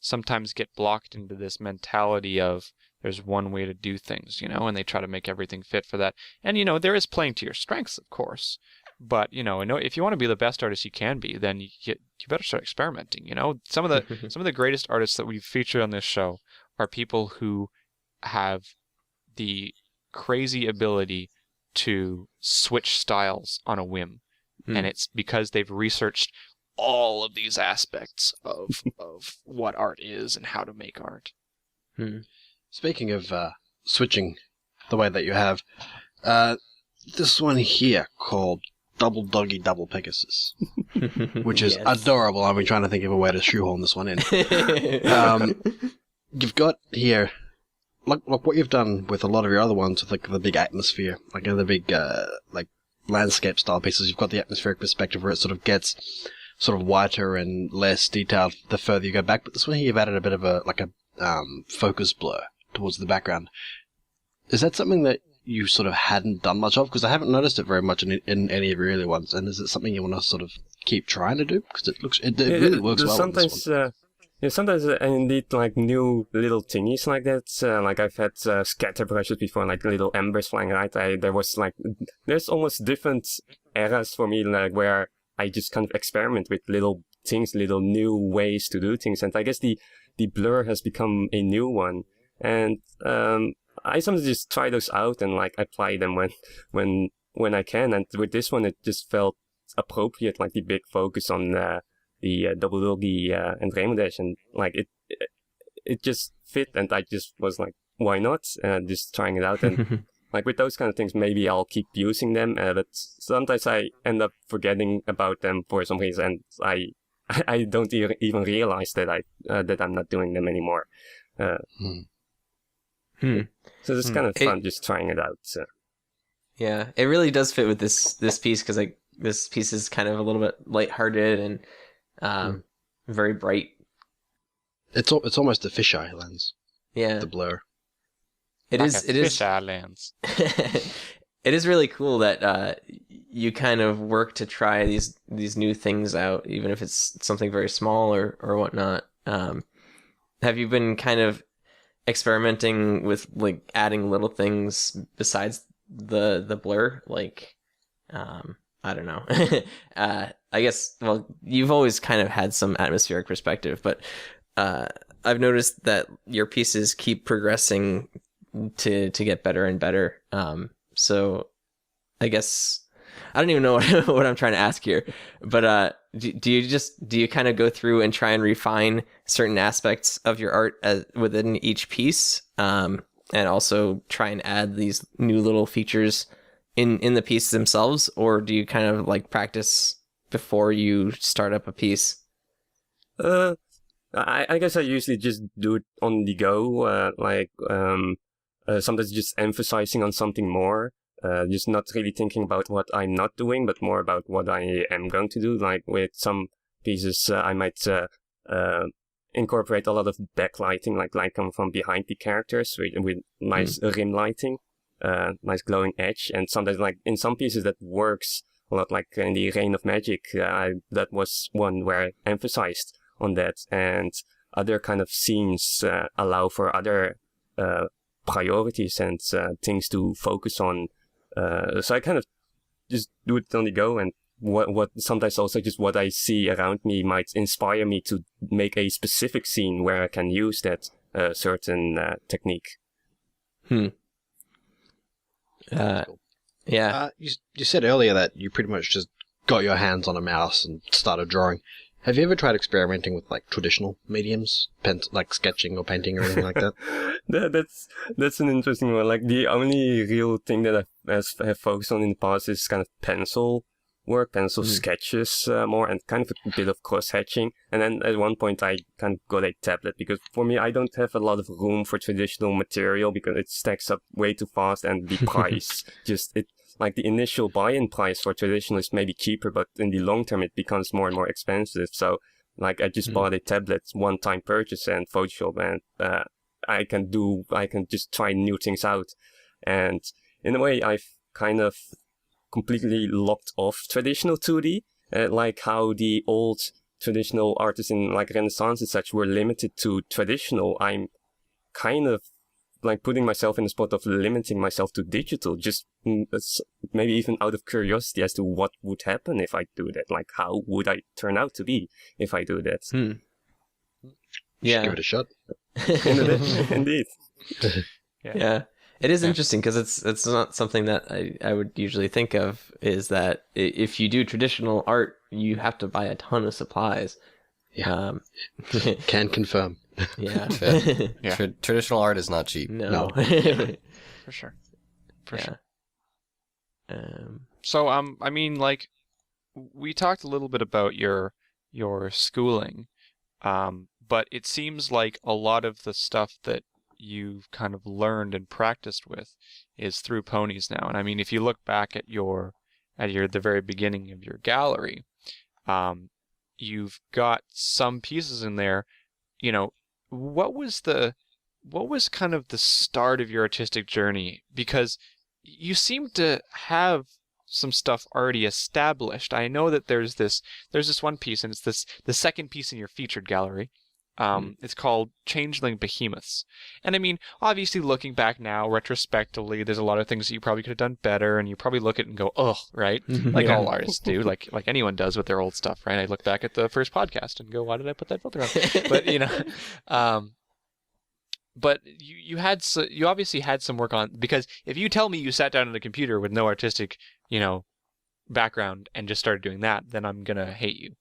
Speaker 1: sometimes get blocked into this mentality of there's one way to do things, and they try to make everything fit for that. And, there is playing to your strengths, of course. But, if you want to be the best artist you can be, then you better start experimenting, Some of the greatest artists that we've featured on this show are people who have the crazy ability to switch styles on a whim. And it's because they've researched all of these aspects of what art is and how to make art.
Speaker 4: Speaking of switching the way that you have, this one here called Double Doggy Double Pegasus, which is adorable. I've been trying to think of a way to shoehorn this one in. You've got here, like what you've done with a lot of your other ones, with like the big atmosphere, like the big like landscape style pieces. You've got the atmospheric perspective where it sort of gets sort of whiter and less detailed the further you go back. But this one here, you've added a bit of a focus blur towards the background. Is that something that you sort of hadn't done much of? Because I haven't noticed it very much in any of your earlier ones. And is it something you want to sort of keep trying to do? Because it really works well.
Speaker 5: Sometimes, sometimes indeed, like new little thingies like that. Like I've had scatter brushes before, like little embers flying right. There's almost different eras for me, like where I just kind of experiment with little things, little new ways to do things. And I guess the blur has become a new one. And I sometimes just try those out and like apply them when I can. And with this one, it just felt appropriate, like the big focus on the double doggy and rainbow dash, and like it just fit. And I just was like, why not? Just trying it out. And like with those kind of things, maybe I'll keep using them. But sometimes I end up forgetting about them for some reason, and I don't even realize that that I'm not doing them anymore. So it's kind of fun just trying it out. So.
Speaker 3: Yeah, it really does fit with this piece, because like this piece is kind of a little bit lighthearted and very bright.
Speaker 4: It's almost a fisheye lens.
Speaker 3: Yeah,
Speaker 4: the blur.
Speaker 3: It
Speaker 1: like
Speaker 3: is.
Speaker 1: a fisheye lens.
Speaker 3: It is really cool that you kind of work to try these new things out, even if it's something very small or whatnot. Have you been kind of experimenting with like adding little things besides the blur? Like, I don't know. I guess, well, you've always kind of had some atmospheric perspective, but I've noticed that your pieces keep progressing to get better and better. So I guess I don't even know what I'm trying to ask here, but do you kind of go through and try and refine certain aspects of your art within each piece, and also try and add these new little features in the pieces themselves, or do you kind of like practice before you start up a piece?
Speaker 5: I guess I usually just do it on the go, sometimes just emphasizing on something more. Just not really thinking about what I'm not doing, but more about what I am going to do. Like with some pieces, I might incorporate a lot of backlighting, like light coming from behind the characters with nice rim lighting, nice glowing edge. And sometimes, like in some pieces, that works a lot. Like in the Reign of Magic, that was one where I emphasized on that. And other kind of scenes allow for other priorities and things to focus on. So I kind of just do it on the go, and what sometimes also just what I see around me might inspire me to make a specific scene where I can use that certain technique.
Speaker 3: Yeah.
Speaker 4: You said earlier that you pretty much just got your hands on a mouse and started drawing. Have you ever tried experimenting with like traditional mediums, like sketching or painting or anything like that?
Speaker 5: That's an interesting one. Like the only real thing that I have focused on in the past is kind of pencil work, pencil sketches more, and kind of a bit of cross hatching. And then at one point I kind of got a tablet, because for me I don't have a lot of room for traditional material because it stacks up way too fast, and the price like the initial buy-in price for traditional is maybe cheaper, but in the long term it becomes more and more expensive. So like I just bought a tablet, one-time purchase, and Photoshop, and I can just try new things out. And in a way I've kind of completely locked off traditional 2D, like how the old traditional artists in like Renaissance and such were limited to traditional. I'm kind of like putting myself in the spot of limiting myself to digital, just maybe even out of curiosity as to what would happen if I do that. Like, how would I turn out to be if I do that?
Speaker 3: Yeah,
Speaker 4: give it a shot.
Speaker 5: Indeed.
Speaker 3: Yeah. It is interesting, because it's not something that I would usually think of, is that if you do traditional art you have to buy a ton of supplies.
Speaker 4: Yeah. Can confirm.
Speaker 3: Yeah.
Speaker 1: Yeah.
Speaker 2: Traditional art is not cheap.
Speaker 3: No.
Speaker 1: For sure. For sure.
Speaker 3: Yeah.
Speaker 1: So, I mean, like, we talked a little bit about your schooling, but it seems like a lot of the stuff that you've kind of learned and practiced with is through ponies now. And I mean, if you look back at the very beginning of your gallery, you've got some pieces in there. You know, what was kind of the start of your artistic journey? Because you seem to have some stuff already established. I know that there's this one piece, and it's the second piece in your featured gallery. It's called Changeling Behemoths. And I mean, obviously looking back now, retrospectively, there's a lot of things that you probably could have done better, and you probably look at it and go, ugh, right? Like all artists do, like anyone does with their old stuff, right? I look back at the first podcast and go, why did I put that filter on? But, you know, but you obviously had some work on, because if you tell me you sat down at a computer with no artistic, you know, background and just started doing that, then I'm gonna hate you.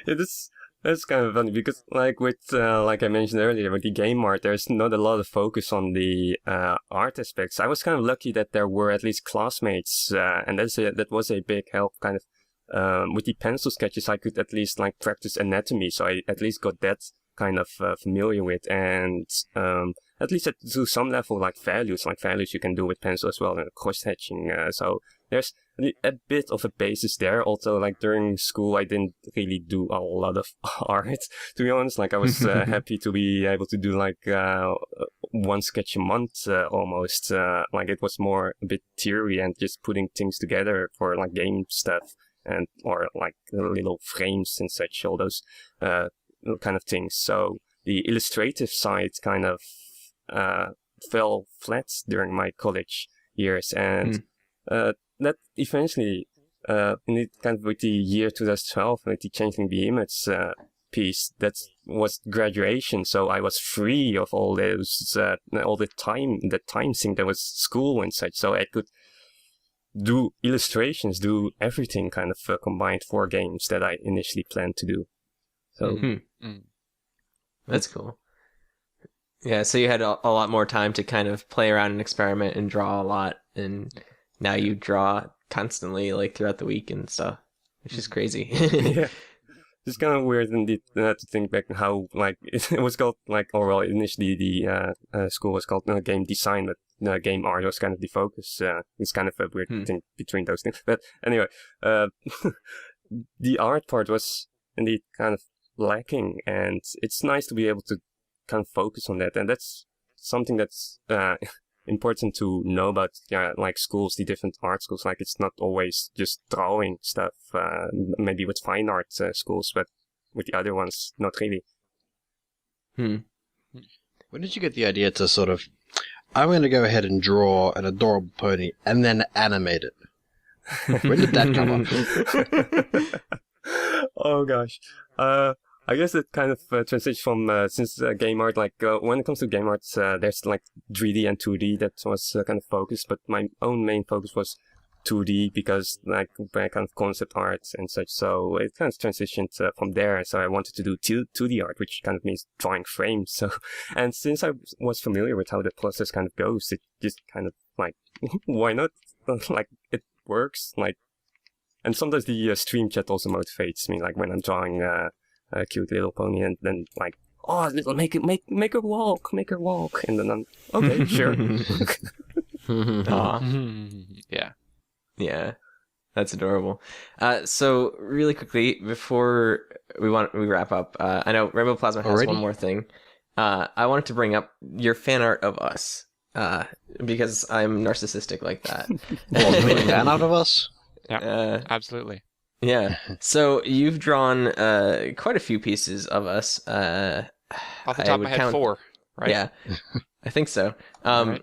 Speaker 5: Yeah, that's kind of funny because, like like I mentioned earlier, with the game art, there's not a lot of focus on the art aspects. I was kind of lucky that there were at least classmates, and that was a big help. Kind of with the pencil sketches, I could at least like practice anatomy, so I at least got that kind of familiar with, and at least to some level, like values you can do with pencil as well, and cross hatching. So there's a bit of a basis there. Also, like during school, I didn't really do a lot of art, to be honest. Like I was happy to be able to do like one sketch a month almost. Like it was more a bit theory and just putting things together for like game stuff and or like little frames and such, all those kind of things. So the illustrative side kind of fell flat during my college years, and that eventually, indeed, kind of with the year 2012, with the Changeling Behemoths piece, that was graduation. So I was free of all those, all the time thing that was school and such. So I could do illustrations, do everything kind of combined for games that I initially planned to do. So
Speaker 3: that's cool. Yeah, so you had a lot more time to kind of play around and experiment and draw a lot, and now you draw constantly, like throughout the week and stuff, which is crazy.
Speaker 5: Yeah, it's kind of weird indeed to think back how like it was called like, or well, initially the school was called game design, but game art was kind of the focus. It's kind of a weird thing between those things. But anyway, the art part was indeed kind of lacking, and it's nice to be able to kind of focus on that, and that's something that's important to know about like schools, the different art schools. Like it's not always just drawing stuff, maybe with fine art schools, but with the other ones, not really.
Speaker 4: When did you get the idea to sort of, I'm going to go ahead and draw an adorable pony and then animate it? When did that come up?
Speaker 5: Oh gosh. I guess it kind of transitions from since game art, like when it comes to game art, there's like 3D and 2D that was kind of focused, but my own main focus was 2D because like kind of concept art and such. So it kind of transitioned from there. So I wanted to do 2D art, which kind of means drawing frames. So, and since I was familiar with how the process kind of goes, it just kind of like, why not? Like it works. Like, and sometimes the stream chat also motivates me. Like when I'm drawing a cute little pony, and then like, oh, make her walk, and then I'm okay, sure.
Speaker 3: Yeah, that's adorable. So really quickly before we wrap up, I know Rainbow Plasma has one more thing. I wanted to bring up your fan art of us, because I'm narcissistic like that.
Speaker 4: Fan art of us?
Speaker 1: Yeah, absolutely.
Speaker 3: Yeah. So you've drawn quite a few pieces of us.
Speaker 1: Off the top of my head, 4, right?
Speaker 3: Yeah, I think so.
Speaker 1: Right.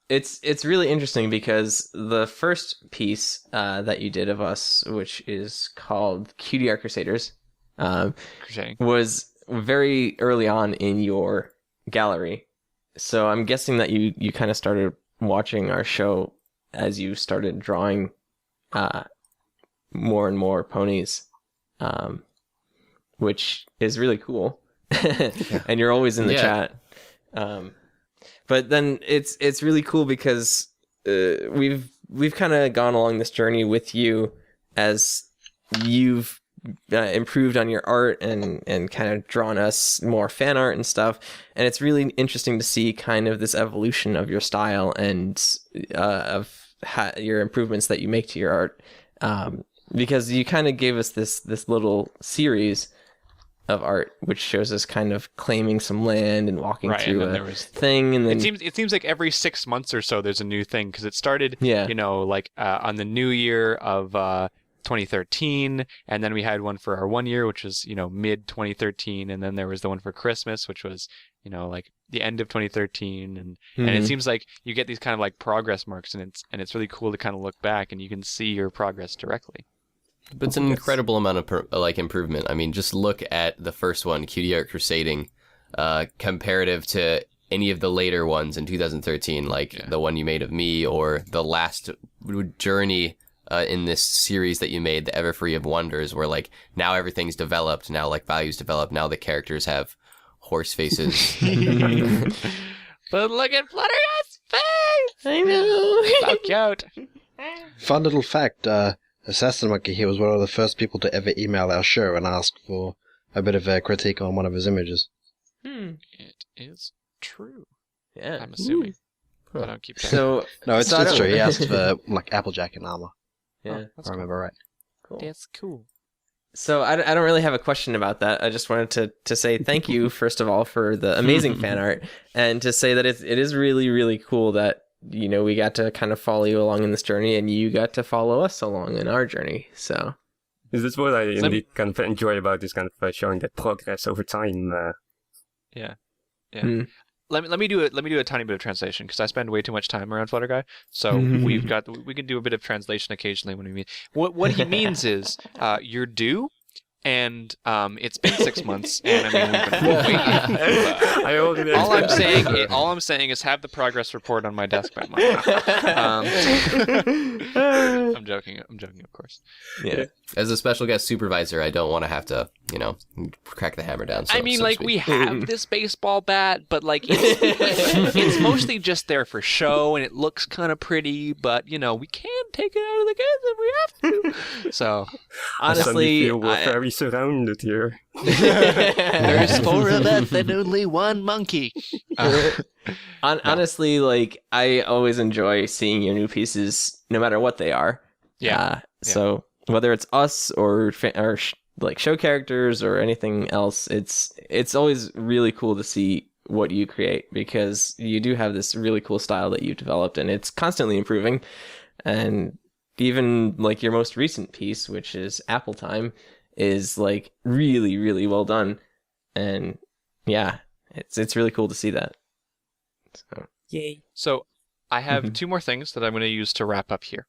Speaker 3: It's really interesting because the first piece that you did of us, which is called Cutie Art Crusaders, was very early on in your gallery. So I'm guessing that you kind of started watching our show as you started drawing more and more ponies, which is really cool. And you're always in the chat. But then it's really cool because we've kind of gone along this journey with you as you've improved on your art and kind of drawn us more fan art and stuff. And it's really interesting to see kind of this evolution of your style and your improvements that you make to your art. Because you kind of gave us this little series of art, which shows us kind of claiming some land and walking through a thing. And then
Speaker 1: it seems like every 6 months or so there's a new thing, because it started, on the new year of 2013, and then we had one for our 1 year, which was mid 2013, and then there was the one for Christmas, which was the end of 2013, and it seems like you get these kind of like progress marks, and it's really cool to kind of look back and you can see your progress directly.
Speaker 2: But it's an incredible amount of improvement. I mean, just look at the first one, Cutie Art Crusading, comparative to any of the later ones in 2013, the one you made of me, or the last journey in this series that you made, the Everfree of Wonders, where now everything's developed, now values developed, now the characters have horse faces.
Speaker 1: But look at Flutterguy's face! I know! So cute!
Speaker 4: Fun little fact, AssasinMonkey here was one of the first people to ever email our show and ask for a bit of a critique on one of his images.
Speaker 1: It is true.
Speaker 3: Yeah.
Speaker 1: I'm assuming. I don't keep track.
Speaker 3: So,
Speaker 4: no, it's true. He asked for Applejack and armor.
Speaker 3: Yeah.
Speaker 4: If I remember right.
Speaker 3: Cool.
Speaker 1: That's cool.
Speaker 3: So I don't really have a question about that. I just wanted to say thank you, first of all, for the amazing fan art, and to say that it is really, really cool that we got to kind of follow you along in this journey, and you got to follow us along in our journey. So
Speaker 5: is this what I indeed kind of enjoy about this kind of showing that progress over time?
Speaker 1: Yeah. Let me do a tiny bit of translation, because I spend way too much time around Flutterguy. So we can do a bit of translation occasionally when we meet. What he means is you're due. And it's been 6 months, and I mean we've been waiting. All I'm saying is have the progress report on my desk by Monday. I'm joking, of course.
Speaker 3: Yeah.
Speaker 2: As a special guest supervisor, I don't want to have to, crack the hammer down.
Speaker 1: I mean, we have this baseball bat, but it's mostly just there for show, and it looks kind of pretty, but we can take it out of the case if we have to. So
Speaker 3: honestly,
Speaker 5: we're very surrounded here.
Speaker 1: There's 4 of us and only 1 monkey.
Speaker 3: Honestly, I always enjoy seeing your new pieces, no matter what they are.
Speaker 1: Yeah.
Speaker 3: So whether it's us or show characters or anything else, it's always really cool to see what you create, because you do have this really cool style that you've developed, and it's constantly improving. And even your most recent piece, which is Apple Time, is really, really well done. And yeah, it's really cool to see that. So
Speaker 1: yay. So I have 2 more things that I'm going to use to wrap up here.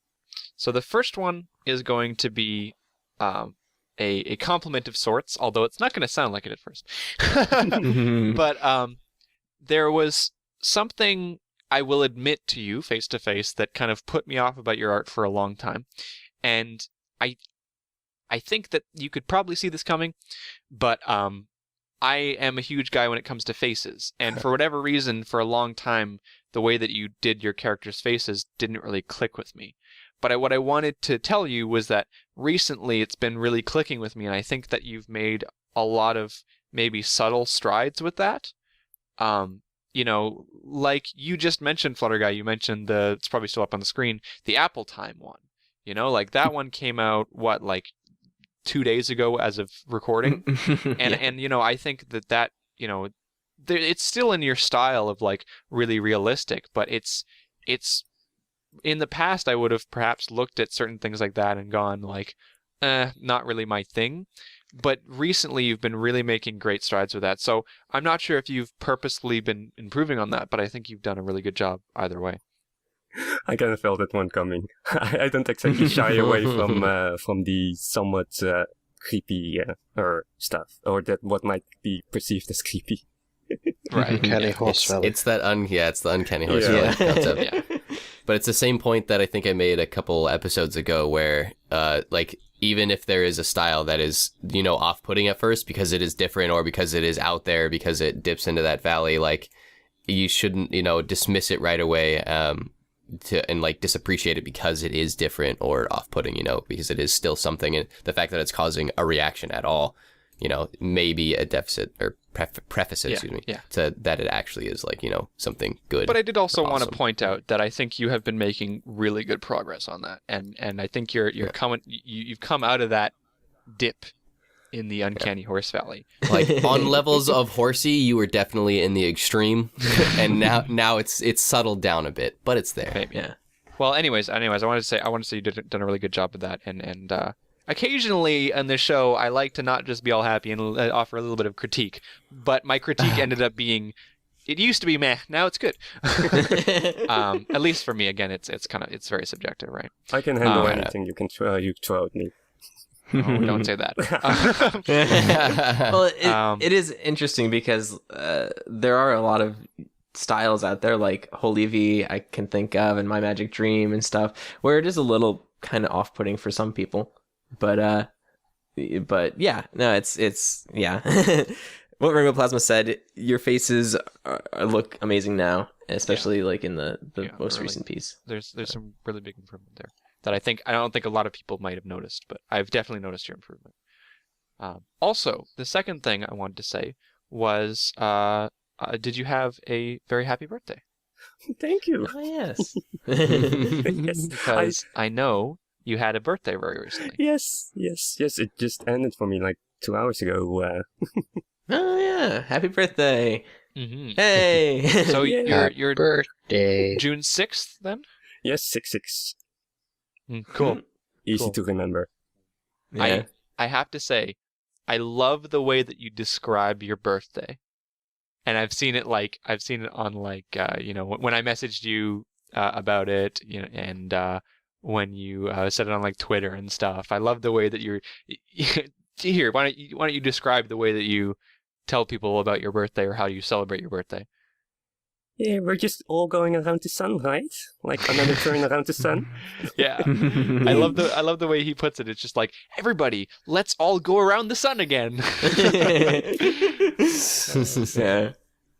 Speaker 1: So the first one is going to be a compliment of sorts, although it's not going to sound like it at first. But there was something I will admit to you face to face that kind of put me off about your art for a long time. And I think that you could probably see this coming, but I am a huge guy when it comes to faces. And for whatever reason, for a long time, the way that you did your characters' faces didn't really click with me. But what I wanted to tell you was that recently it's been really clicking with me, and I think that you've made a lot of maybe subtle strides with that. Like you just mentioned, Flutterguy, you mentioned it's probably still up on the screen, the Apple Time one. That one came out, 2 days ago as of recording. And I think that it's still in your style of really realistic, but it's in the past I would have perhaps looked at certain things like that and gone not really my thing. But recently you've been really making great strides with that. So I'm not sure if you've purposefully been improving on that, but I think you've done a really good job either way.
Speaker 5: I kind of felt that one coming. I don't exactly shy away from the somewhat creepy or stuff, or that what might be perceived as creepy.
Speaker 1: Right.
Speaker 4: Uncanny horse valley.
Speaker 2: It's the uncanny horse
Speaker 5: Yeah.
Speaker 2: valley concept. But it's the same point that I think I made a couple episodes ago, where even if there is a style that is, off-putting at first because it is different or because it is out there, because it dips into that valley, like, you shouldn't, dismiss it right away and like disappreciate it because it is different or off-putting, because it is still something. And the fact that it's causing a reaction at all, maybe a deficit or preface it, to that it actually is like, something good.
Speaker 1: But I did also want to point out that I think you have been making really good progress on that, and I think you've come out of that dip in the uncanny horse valley.
Speaker 2: Like on levels of horsey, you were definitely in the extreme, and now it's settled down a bit, but it's there.
Speaker 1: Maybe. Yeah. Well, anyways, I want to say you done a really good job of that, and occasionally on this show, I like to not just be all happy and offer a little bit of critique, but my critique ended up being, it used to be meh, now it's good. At least for me, again, it's very subjective, right?
Speaker 5: I can handle anything you throw at me.
Speaker 1: Oh, don't say that.
Speaker 3: Well, it is interesting because there are a lot of styles out there, like Holy V, I can think of, and My Magic Dream and stuff, where it is a little kind of off-putting for some people. But yeah, no, it's yeah. What Rainbow Plasma said, your faces look amazing now, especially like in the most recent piece.
Speaker 1: There's some really big improvement there that I don't think a lot of people might have noticed, but I've definitely noticed your improvement. Also, the second thing I wanted to say was, did you have a very happy birthday?
Speaker 5: Thank you.
Speaker 3: Oh, yes.
Speaker 5: Yes.
Speaker 1: Because I know you had a birthday very recently.
Speaker 5: Yes. It just ended for me like 2 hours ago.
Speaker 3: Oh yeah! Happy birthday!
Speaker 1: Mm-hmm.
Speaker 3: Hey!
Speaker 1: So your
Speaker 4: birthday.
Speaker 1: June 6th then?
Speaker 5: Yes, 6/6.
Speaker 1: Cool.
Speaker 5: Easy to remember.
Speaker 3: Yeah.
Speaker 1: I have to say, I love the way that you describe your birthday, and I've seen it on like when I messaged you about it, and when you said it on like Twitter and stuff. I love the way that you're here. Why don't you describe the way that you tell people about your birthday or how you celebrate your birthday?
Speaker 5: Yeah, we're just all going around the sun, right? Like another turn around the sun.
Speaker 1: Yeah, I love the way he puts it. It's just like, everybody, let's all go around the sun again.
Speaker 3: Yeah.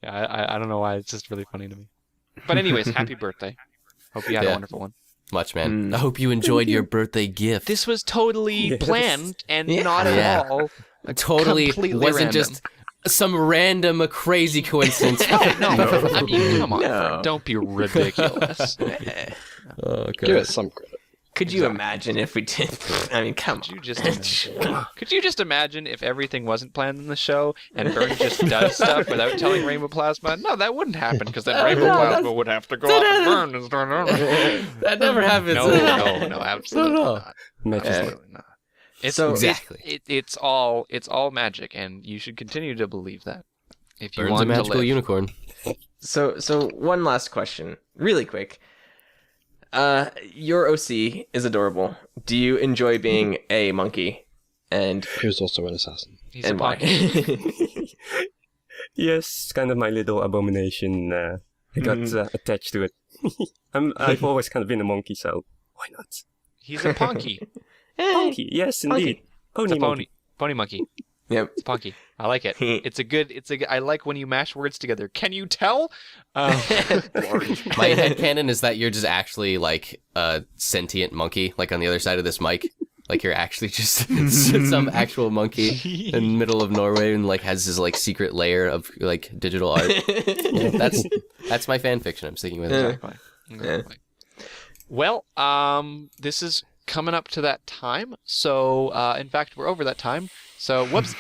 Speaker 1: I don't know why, it's just really funny to me. But anyways, happy birthday. Hope you had a wonderful one.
Speaker 2: Much, man. I hope you enjoyed your birthday gift.
Speaker 1: This was totally planned and not at all.
Speaker 2: Totally
Speaker 1: completely
Speaker 2: wasn't
Speaker 1: random.
Speaker 2: just some random crazy coincidence.
Speaker 1: No. I mean, come on, friend. Don't be ridiculous.
Speaker 2: Okay.
Speaker 4: Give us some credit.
Speaker 3: Could you imagine if we did? I mean, come on.
Speaker 1: Could you just imagine if everything wasn't planned in the show and Vern just does stuff without telling Rainbow Plasma? No, that wouldn't happen because then Rainbow Plasma would have to go off and Vern and start over.
Speaker 2: That never happens.
Speaker 1: No, absolutely not.
Speaker 5: Absolutely
Speaker 1: not. It's
Speaker 2: exactly.
Speaker 1: It's all magic, and you should continue to believe that. If you
Speaker 2: Vern's
Speaker 1: want
Speaker 2: a magical
Speaker 1: to live.
Speaker 2: unicorn.
Speaker 3: So one last question, really quick. Your OC is adorable. Do you enjoy being a monkey? And
Speaker 4: He was also an assassin.
Speaker 1: He's
Speaker 3: and
Speaker 1: a
Speaker 3: why?
Speaker 1: monkey.
Speaker 5: Yes, kind of my little abomination. I got attached to it. I've always kind of been a monkey, so why not?
Speaker 1: He's a ponky.
Speaker 5: Monkey, yes, indeed.
Speaker 1: It's a
Speaker 5: Monkey.
Speaker 1: pony monkey.
Speaker 3: Yep.
Speaker 1: It's punky. I like it. I like when you mash words together. Can you tell?
Speaker 2: My headcanon is that you're just actually like a sentient monkey, like on the other side of this mic. Like you're actually just some actual monkey in the middle of Norway and like has his like secret layer of like digital art. Yeah, that's my fan fiction. I'm sticking with it.
Speaker 1: Exactly. Well, this is coming up to that time. So, in fact, we're over that time. So, whoops.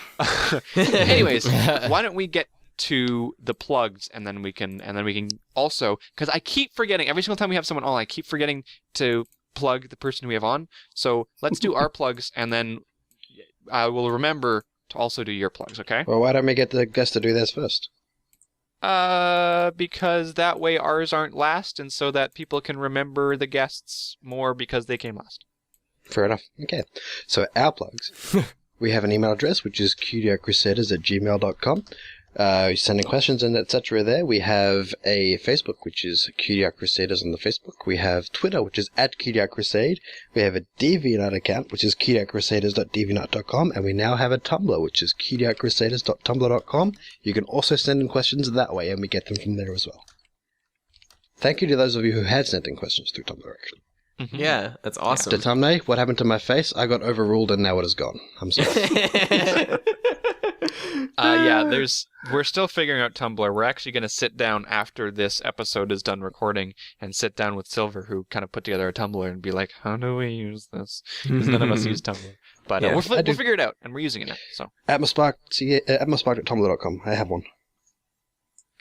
Speaker 1: Anyways, why don't we get to the plugs and then we can also, because I keep forgetting every single time we have someone on, I keep forgetting to plug the person we have on. So let's do our plugs and then I will remember to also do your plugs. Okay?
Speaker 4: Well, why don't we get the guest to do this first?
Speaker 1: Because that way ours aren't last, and so that people can remember the guests more because they came last.
Speaker 4: Fair enough. Okay. So our plugs. We have an email address, which is cutieartcrusaders@gmail.com. Sending questions and etc. there. We have a Facebook, which is Cutie Art Crusaders on the Facebook. We have Twitter, which is @CutieArtCrusade. We have a DeviantArt account, which is cutieartcrusaders.deviantart.com. And we now have a Tumblr, which is cutieartcrusaders.tumblr.com. You can also send in questions that way, and we get them from there as well. Thank you to those of you who had sent in questions through Tumblr, actually.
Speaker 1: Mm-hmm.
Speaker 3: Yeah, that's awesome.
Speaker 4: Datamne, what happened to my face? I got overruled and now it is gone. I'm sorry.
Speaker 1: We're still figuring out Tumblr. We're actually going to sit down after this episode is done recording and sit down with Silver, who kind of put together a Tumblr, and be like, how do we use this? Because none of us use Tumblr. But
Speaker 3: Yeah,
Speaker 1: we'll figure it out, and we're using it now. So
Speaker 4: atmospark.tumblr.com. I have one.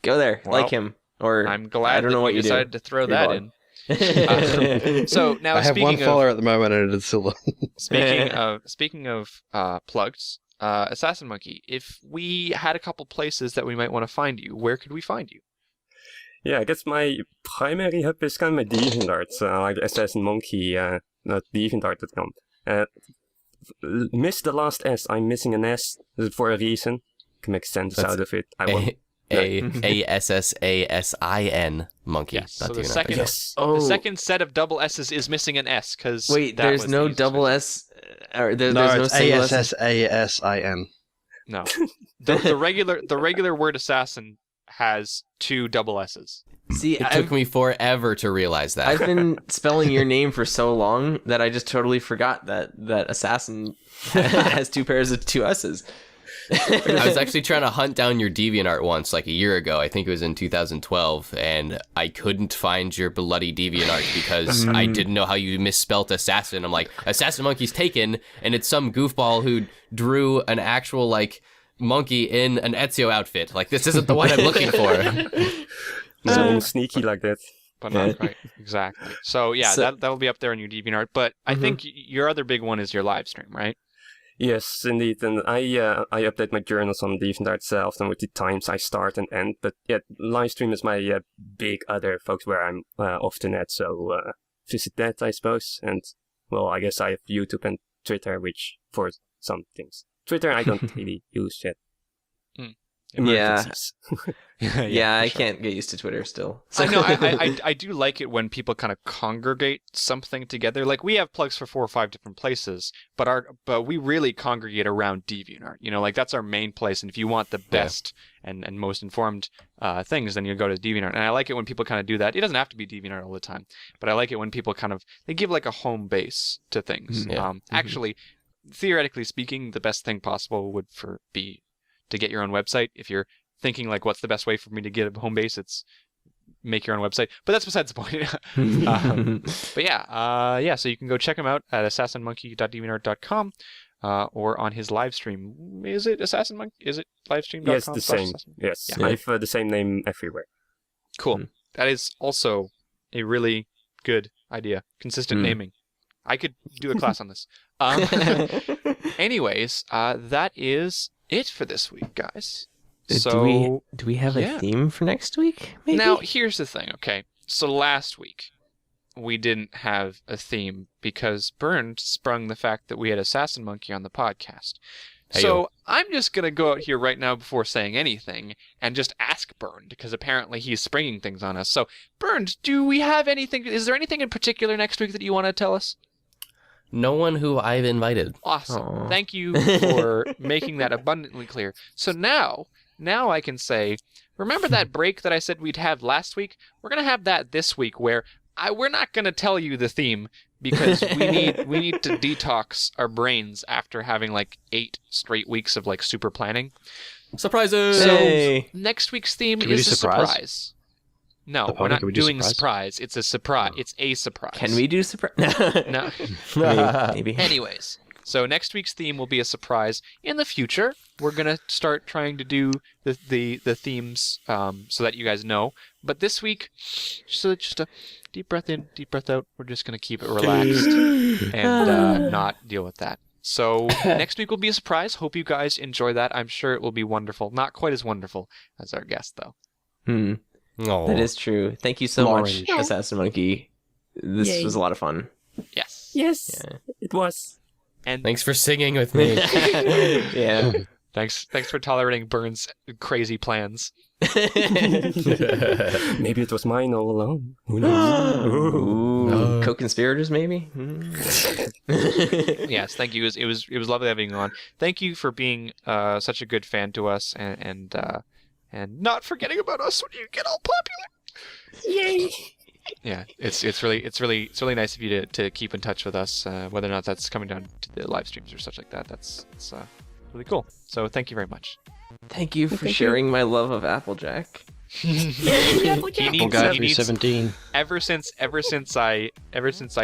Speaker 3: Go there,
Speaker 1: Well,
Speaker 3: like him. Or
Speaker 1: I'm glad
Speaker 3: I don't know what
Speaker 1: you
Speaker 3: you
Speaker 1: decided
Speaker 3: do.
Speaker 1: to throw
Speaker 3: You're
Speaker 1: that
Speaker 3: wrong.
Speaker 1: in. So now
Speaker 4: I have one
Speaker 1: speaking
Speaker 4: follower at the moment and it is Silver.
Speaker 1: speaking of plugs, AssasinMonkey, if we had a couple places that we might want to find you, where could we find you?
Speaker 5: Yeah, I guess my primary hub is kind of my DeviantArt, like AssasinMonkey, not DeviantArt.com. Miss the last S. I'm missing an S for a reason. Can make sense
Speaker 2: That's
Speaker 5: out of it. I will.
Speaker 2: ASSASIN monkey.
Speaker 1: Yes. So
Speaker 2: not
Speaker 1: the
Speaker 2: DeviantArt.
Speaker 1: second,
Speaker 2: Yes.
Speaker 3: Oh,
Speaker 1: the second set of double S's is missing an S because
Speaker 3: wait, there's no double S. Or there's no
Speaker 4: it's
Speaker 3: single S.
Speaker 4: ASSASIN.
Speaker 1: No, the regular word assassin has two double S's.
Speaker 3: See,
Speaker 2: It took me forever to realize that.
Speaker 3: I've been spelling your name for so long that I just totally forgot that assassin has two pairs of two S's.
Speaker 2: I was actually trying to hunt down your DeviantArt once, like a year ago. I think it was in 2012, and I couldn't find your bloody DeviantArt because I didn't know how you misspelt assassin. I'm like, AssasinMonkey's taken, and it's some goofball who drew an actual like monkey in an Ezio outfit. Like, this isn't the one I'm looking for.
Speaker 5: So sneaky like that.
Speaker 1: But not quite exactly. So yeah, that'll be up there in your DeviantArt. But I think your other big one is your live stream, right?
Speaker 5: Yes, indeed, and I update my journals on DeviantArt often with the times I start and end. But yeah, live stream is my big other focus where I'm often at. So visit that, I suppose. And well, I guess I have YouTube and Twitter, which for some things. Twitter I don't really use yet. Emergencies.
Speaker 3: Yeah, I
Speaker 1: for sure.
Speaker 3: can't get used to Twitter still.
Speaker 1: I know. I do like it when people kind of congregate something together. Like we have plugs for 4 or 5 different places, but we really congregate around DeviantArt. You know, like that's our main place. And if you want the best and most informed things, then you go to DeviantArt. And I like it when people kind of do that. It doesn't have to be DeviantArt all the time, but I like it when people they give like a home base to things. Actually, theoretically speaking, the best thing possible would be to get your own website. If you're thinking like, what's the best way for me to get a home base? It's make your own website. But that's besides the point. But yeah. So you can go check him out at assassinmonkey.deviantart.com or on his live stream. Is it AssassinMonkey? Is it livestream.com?
Speaker 5: Yes, the same. Yes,
Speaker 1: Yeah.
Speaker 5: I have the same name everywhere.
Speaker 1: Cool. That is also a really good idea. Consistent naming. I could do a class on this. Anyways, that is it for this week, guys. So
Speaker 3: do we have a theme for next week? Maybe?
Speaker 1: now here's the thing, okay? So last week we didn't have a theme because Bernd sprung the fact that we had AssasinMonkey on the podcast. So I'm just going to go out here right now before saying anything and just ask Bernd, because apparently he's springing things on us. So Bernd, do we have anything? Is there anything in particular next week that you want to tell us?
Speaker 2: No one who I've invited.
Speaker 1: Awesome.
Speaker 3: Aw.
Speaker 1: Thank you for making that abundantly clear. So now I can say, remember that break that I said we'd have last week? We're going to have that this week where we're not going to tell you the theme because we need to detox our brains after having like 8 straight weeks of like super planning.
Speaker 2: Surprises!
Speaker 3: Hey.
Speaker 1: So next week's theme
Speaker 4: Can we
Speaker 1: is
Speaker 4: do
Speaker 1: a
Speaker 4: surprise?
Speaker 1: surprise. No,
Speaker 4: The
Speaker 1: we're
Speaker 4: pony,
Speaker 1: not
Speaker 4: can we do
Speaker 1: doing
Speaker 4: surprise?
Speaker 1: surprise. It's a surprise. It's a surprise.
Speaker 3: Can we do surprise?
Speaker 1: No.
Speaker 3: Maybe.
Speaker 1: Anyways, so next week's theme will be a surprise. In the future, we're gonna start trying to do the themes so that you guys know. But this week, just a deep breath in, deep breath out. We're just gonna keep it relaxed and not deal with that. So next week will be a surprise. Hope you guys enjoy that. I'm sure it will be wonderful. Not quite as wonderful as our guest, though.
Speaker 2: Oh.
Speaker 3: That is true. Thank you so much,
Speaker 4: Orange.
Speaker 3: AssassinMonkey. This
Speaker 5: Yay.
Speaker 3: was a lot of fun.
Speaker 1: Yes.
Speaker 5: Yes,
Speaker 3: Yeah.
Speaker 5: it was.
Speaker 1: And
Speaker 2: Thanks for singing with me.
Speaker 3: Yeah.
Speaker 1: Thanks for tolerating Burns' crazy plans.
Speaker 5: Maybe it was mine all along. Who knows?
Speaker 3: Ooh, co-conspirators maybe.
Speaker 1: Yes, thank you. It was lovely having you on. Thank you for being such a good fan to us and not forgetting about us when you get all popular. Yay! Yeah, it's really nice of you to keep in touch with us, whether or not that's coming down to the live streams or such like that. It's really cool. So thank you very much.
Speaker 3: Thank you for sharing my love of Applejack.
Speaker 1: He
Speaker 4: Guy
Speaker 1: needs
Speaker 4: 17.
Speaker 1: ever since I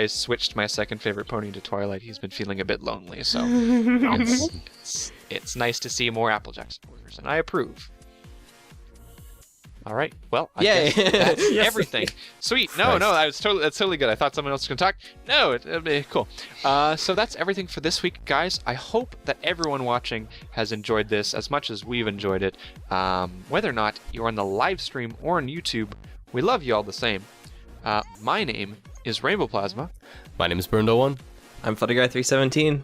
Speaker 1: switched my second favorite pony to Twilight, he's been feeling a bit lonely. So it's nice to see more Applejack supporters, and I approve. All right. Well, I
Speaker 3: Yay.
Speaker 1: guess that's everything. Sweet. No, that's totally good. I thought someone else was gonna talk. No, it'd be cool. So that's everything for this week, guys. I hope that everyone watching has enjoyed this as much as we've enjoyed it. Whether or not you're on the live stream or on YouTube, we love you all the same. My name is Rainbow Plasma.
Speaker 2: My name is Burndo1.
Speaker 3: I'm Flutterguy317.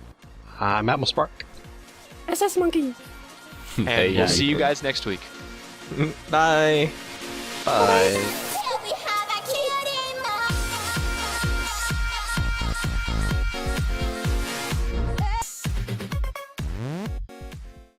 Speaker 4: I'm Atmospark. Spark.
Speaker 5: AssasinMonkey.
Speaker 1: And we'll see you guys next week.
Speaker 3: Bye. Bye.